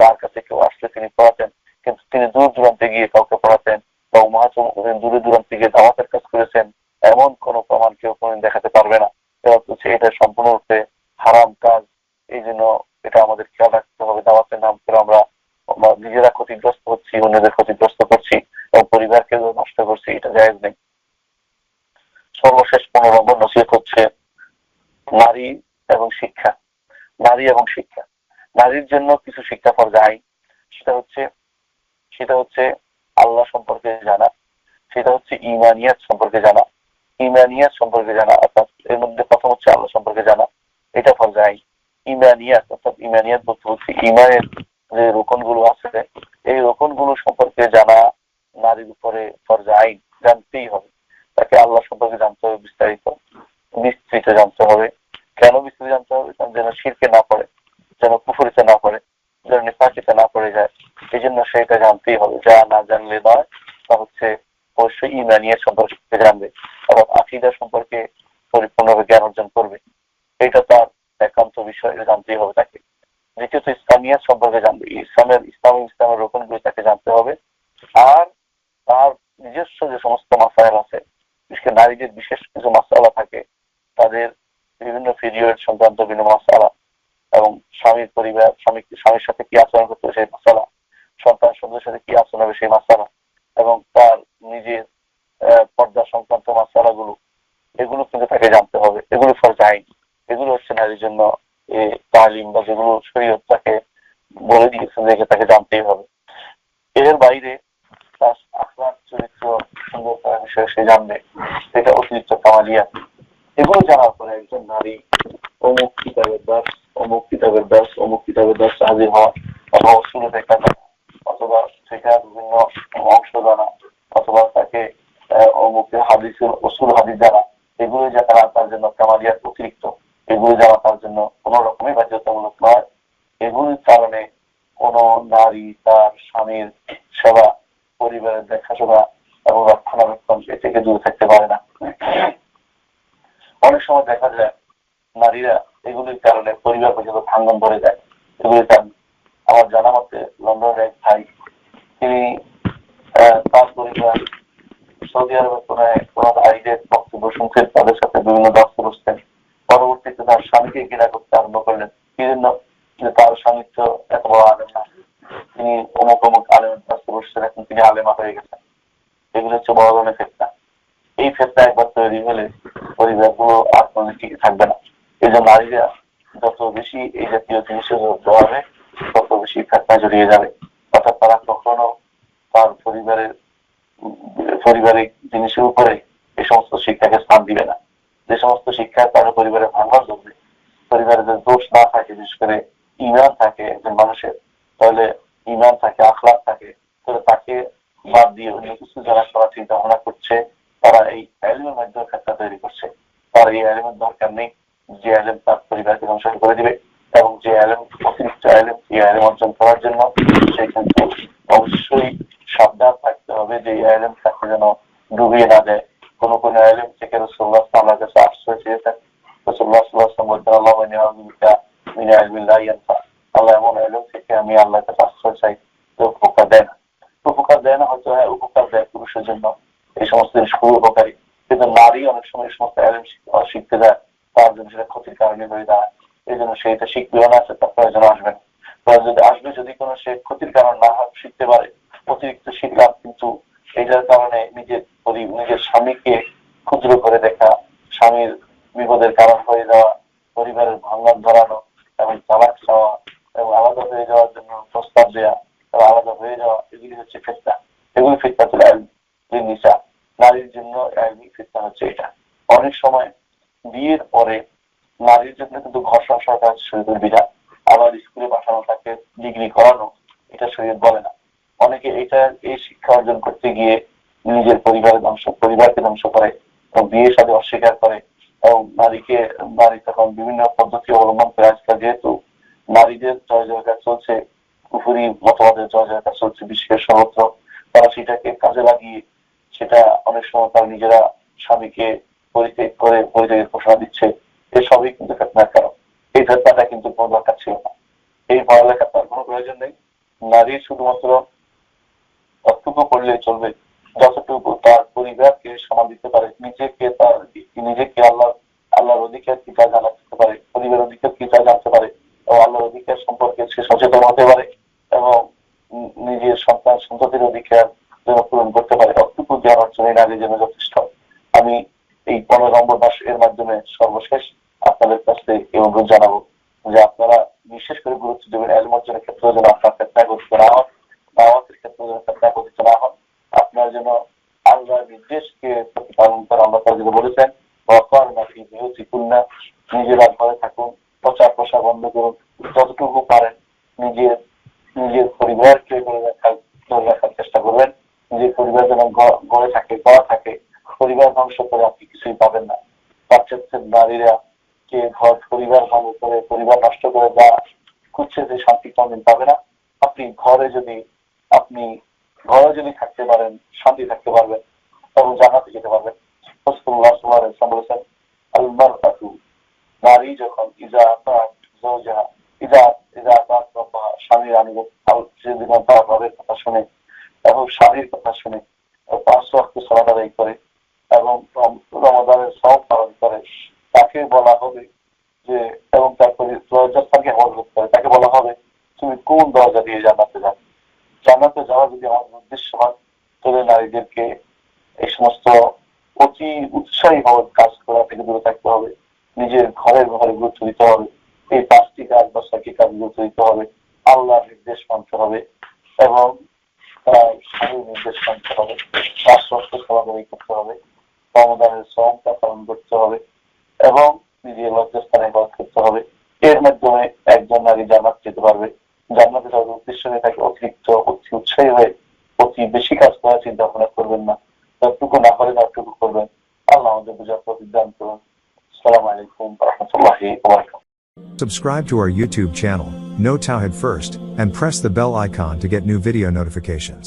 তার কাছে কেউ আসলে তিনি পড়াতেন, কিন্তু তিনি দূর দূরান্তে গিয়ে কাউকে পড়াতেন বা দূরে দূরান্তে গিয়ে দাওয়াতের কাজ করেছেন এমন কোন প্রমাণ কেউ কোনদিন দেখাতে পারবে না। এটা সম্পূর্ণরূপে হারাম কাজ। এই জন্য এটা আমাদের খেয়াল রাখতে হবে। দাওয়াতের নাম করে আমরা নিজেরা ক্ষতিগ্রস্ত হচ্ছি, অন্যদের ক্ষতিগ্রস্ত করছি এবং পরিবারকে নষ্ট করছি, এটা জায়েজ নেই। সর্বশেষ 15 নম্বর নসিহত হচ্ছে নারী এবং শিক্ষা। নারী এবং শিক্ষা, নারীর জন্য কিছু শিক্ষা ফরজ আইন। সেটা হচ্ছে আল্লাহ সম্পর্কে জানা, সেটা হচ্ছে ঈমানিয়াত সম্পর্কে জানা। ঈমানিয়াত সম্পর্কে জানা অর্থাৎ এর মধ্যে প্রথম হচ্ছে আল্লাহ সম্পর্কে জানা, এটা ফরজ আইন। ঈমানিয়াত অর্থাৎ ঈমানিয়াত বলতে হচ্ছে ঈমানের যে রোকনগুলো আছে, এই রোকনগুলো সম্পর্কে জানা নারীর উপরে ফরজ আইন। জানতেই হবে, তাকে আল্লাহ সম্পর্কে জানতে হবে, বিস্তৃত জানতে হবে। কেন বিস্তৃত জানতে হবে? যেন শিরকে না পড়ে, যেন কুফরিতে না পড়ে, যেন নিফাকিতে না পড়ে যায়। এই জন্য সেটা জানতেই হবে। যা না জানলে নয়, তা হচ্ছে অবশ্যই ঈমানিয়াত সম্পর্কে জানবে এবং আকীদা সম্পর্কে পরিপূর্ণভাবে জ্ঞান অর্জন করবে। এটা তার একান্ত বিষয়, জানতেই হবে তাকে। দ্বিতীয়ত ইসলামিয়াত সম্পর্কে জানবে, ইসলামের রোকনগুলো তাকে জানতে হবে। আর তার নিজস্ব যে সমস্ত মাসাইল আছে, বিশেষ করে নারীদের বিশেষ কিছু মাসালা থাকে, তাদের বিভিন্ন পিরিয়ড সংক্রান্ত বিভিন্ন মাসালা এবং স্বামীর সাথে কি আচরণ করতে হবে সেই মাসালা, সন্তান সন্তানের সাথে কি আচরণ হবে সেই মাসালা এবং তার নিজের পর্দা সংক্রান্ত মাসালাগুলো, এগুলো কিন্তু তাকে জানতে হবে। এগুলো ফরজ আইন। এগুলো হচ্ছে নারীর জন্য তালিম বা যেগুলো শরীয়ত তাকে বলে দিয়েছে যে তাকে জানতেই হবে। এর বাইরে তার আখলাক, চরিত্র, সুন্দর করার বিষয়ে সে জানবে, এটা অতিরিক্ত কামালিয়া। এগুলো জানার পরে একজন নারী অমুক কিতাবের দাস হাজির হওয়া অথবা শুরু দেখা যায় অথবা শেখার বিভিন্ন অংশ জানা অথবা তাকে অমুকের হাদিস জানা, এগুলো জানা তার জন্য কামালিয়াত অতিরিক্ত। এগুলো জানা তার জন্য কোন রকমই বাধ্যতামূলক নয়। এগুলির কারণে কোন নারী তার স্বামীর সেবা, পরিবারের দেখাশোনা এবং রক্ষণাবেক্ষণ এ থেকে দূরে থাকতে পারে না। অনেক সময় দেখা যায় নারীরা এগুলির কারণে পরিবার পর্যন্ত ভাঙ্গন ধরে যায়। এগুলির কারণ আমার জানা মতে লন্ডনের এক ভাই, তিনি তার পরিবার সৌদি আরবের কোন নারীদের বক্তব্য শুনছেন, তাদের সাথে বিভিন্ন দস্ত বসতেন। পরবর্তীতে তার স্বামীকে ঘৃণা করতে আরম্ভ করলেন। কি জন্য? যে তার স্বামী তো এত বড় আলেম না, তিনি অমুক অমুক আলেমের দস্ত বসছেন, এখন তিনি আলেমা হয়ে গেছেন। এগুলো হচ্ছে বড় ধরনের ফেতনা। এই ফেতনা একবার তৈরি হলে পরিবারগুলো আর কোনো টিকে থাকবে না। এই জন্য নারীরা যত বেশি এই জাতীয় জিনিসে জড়িত হবে, তত বেশি ফেতনা জড়িয়ে যাবে। অর্থাৎ তারা কখনো তার পারিবারিক জিনিসের উপরে এই সমস্ত শিক্ষাকে স্থান দিবে না। যে সমস্ত শিক্ষা তার পরিবারে ভাঙন ধরবে, পরিবারে যে দোষ না থাকে, বিশেষ করে ইমান থাকে একজন মানুষের, তাহলে ইমান থাকে, আখলাক থাকে, তাহলে তাকে বাদ দিয়ে অন্য কিছু যারা করার চিন্তা ভাবনা করছে, তারা এই এলিমের মাধ্যমে ফেতনা তৈরি করছে। তার এই এলিমের দরকার নেই যে এলিম তার পরিবারকে ধ্বংস করে দিবে, এবং যে এলিম অতিরিক্ত এলিম, এই এলিম অর্জন করার জন্য সে কিন্তু অবশ্যই সাবধান থাকতে হবে যে এই এলিম তাকে যেন ডুবিয়ে না দেয়। কোন এলিম থেকে রাসূলুল্লাহ সাল্লাল্লাহু আলাইহি ওয়াসাল্লাম আশ্রয় চেয়েছেন। রাসূলুল্লাহ সাল্লাল্লাহু আলাইহি ওয়াসাল্লাম বলতেন, আল্লাহুম্মা ইন্নী আউযু বিকা মিন ইলমিন লা ইয়ানফা। আল্লাহ এমন এলিম থেকে আমি আল্লাহর কাছে আশ্রয় চাই তো উপকার দেয় না। উপকার দেয় না, হয়তো উপকার দেয় পুরুষের জন্য, এই সমস্ত জিনিস খুবই উপকারী, কিন্তু নারী অনেক সময় এই সমস্ত এলিম শিখতে যায়, তার জন্য সেটা ক্ষতির কারণে হয়ে দাঁড়ায়। এই জন্য সে এটা শিখবেও না, তার প্রয়োজন আসবে না। আসবে যদি কোনো সে ক্ষতির কারণ না শিখতে পারে, অতিরিক্ত শিখলাম কিন্তু এটার কারণে নিজের স্বামীকে ক্ষুদ্র করে দেখা, স্বামীর বিপদের কারণ হয়ে যাওয়া, পরিবারের ভাঙন ধরানো এবং তালাক চাওয়া এবং আলাদা হয়ে যাওয়ার জন্য প্রস্তাব দেওয়া এবং আলাদা হয়ে যাওয়া, এগুলি হচ্ছে ফিতনা। এগুলি ফিতনা ছিল নিসা। নারীর জন্য ফিতনা হচ্ছে এটা। অনেক সময় বিয়ের পরে নারীর জন্য কিন্তু ঘর সংসার কাজ শরীয়তের বিধান, আবার স্কুলে পাঠানো, তাকে ডিগ্রি করানো, এটা শরীয়ত বলে না। অনেকে এই শিক্ষা অর্জন করতে গিয়ে নিজের পরিবারকে ধ্বংস করে এবং বিয়ের সাথে অস্বীকার করে, এবং নারী তখন বিভিন্ন পদ্ধতি অবলম্বন করে। আজকাল যেহেতু নারীদের জয় জয়কার চলছে, কুফরি মতবাদের জয় জয়কার চলছে বিশ্বের সর্বত্র, তারা সেটাকে কাজে লাগিয়ে সেটা অনেক সময় তারা নিজেরা স্বামীকে পরিত্যাগের ঘোষণা দিচ্ছে। এসবই কিন্তু ফিতনার কারণ। এই ফিতনাটা কিন্তু কোনো দরকার ছিল না। এই পড়ালেখা তার কোনো প্রয়োজন নেই। নারী শুধুমাত্র অতটুকু করলেই চলবে যতটুকু তার পরিবারকে সমান দিতে পারে, নিজেকে আল্লাহর অধিকার কি তা জানাতে পারে, পরিবারের অধিকার কি তা জানতে পারে, এবং আল্লাহর অধিকার সম্পর্কে সে সচেতন হতে পারে, এবং নিজের সন্তান সন্ততির অধিকার যেন পূরণ করতে পারে, অতটুকু জ্ঞান অর্জনের নারীর জন্য যথেষ্ট। আমি এই 15 নম্বর মাস এর মাধ্যমে সর্বশেষ আপনাদের কাছে এই অনুরোধ জানাবো যে আপনারা বিশেষ করে গুরুত্ব দেবেন এলম অর্জনের ক্ষেত্রে যেন আপনার ফিতনায় পতিত না হন, দাওয়াতের ক্ষেত্রে যেন ফিতনায় পতিত না হন। আপনার যেন আল্লাহর নির্দেশকে প্রতিপালন করে, আল্লাহ তাআলা যেটা বলেছেন, ওয়াকারনা ফি বুয়ুতিকুন্না, নিজেরা ঘরে থাকুন, প্রচার প্রসার বন্ধ করুন, যতটুকু পারেন নিজের পরিবারকে ধরে রাখার চেষ্টা করবেন। নিজের পরিবার যেন গড়ে থাকে, গড়া থাকে। পরিবার ধ্বংস করে আপনি কিছুই পাবেন না। পাশ্চাত্যের নারীরা কে পরিবার ভঙ্গ করে, পরিবার নষ্ট করে যা খুঁজছে, যে শান্তি কোনদিন পাবে না। আপনি ঘরে যদি থাকতে পারেন, শান্তি থাকতে পারবেন এবং জান্নাতে যেতে পারবেন। রাসূলুল্লাহ সাল্লাল্লাহু আলাইহি ওয়াসাল্লাম বলেছেন, আল মারআতু, নারী যখন ইজা আতাত যাওজাহা, ইজা আতাত রাব্বাহা, স্বামীর আনুগত্য, যদি তার রবের কথা শুনে এবং স্বামীর কথা শুনে 5 ওয়াক্ত সালাত আদায় করে এবং রমাদানের সওম পালন করে, তাকে বলা হবে যে, এবং তারপরে দরজাকে হেফাজত করে, তাকে বলা হবে তুমি কোন দরজা দিয়ে জান্নাতে যাবে। জান্নাতে যাওয়া যদি আমাদের উদ্দেশ্য হয়, তবে নারীদেরকে এই সমস্ত অতি উৎসাহী হওয়ার কাজ করা থেকে দূরে থাকতে হবে। নিজের ঘরের গুরুত্ব দিতে হবে। এই 5টি কাজ বা 6টি কাজ গুরুত্ব দিতে হবে। আল্লাহর নির্দেশ মানতে হবে এবং তার স্বামীর নির্দেশ মানতে হবে। 5 ওয়াক্ত সালাত আদায় করতে হবে, রমাদানের সওমটা পালন করতে হবে এবং নিজের লজ্জাস্থানে ইবাদত করতে হবে। এর মাধ্যমে একজন নারী জান্নাত যেতে পারবে। জান্নাতে যাওয়ার উদ্দেশ্য নিয়ে তাকে অতি উৎসাহী হয়ে অতি বেশি কাজ করার চিন্তা ভাবনা করবেন না। যতটুকু না পারেন ততটুকু করবেন। আল্লাহ আমাদের বুঝার তৌফিক দান করুন। আসসালামু আলাইকুম ওয়া রাহমাতুল্লাহি ওয়া বারাকাতুহু। Subscribe to our YouTube channel, Know Tawhid First, and press the bell icon to get new video notifications.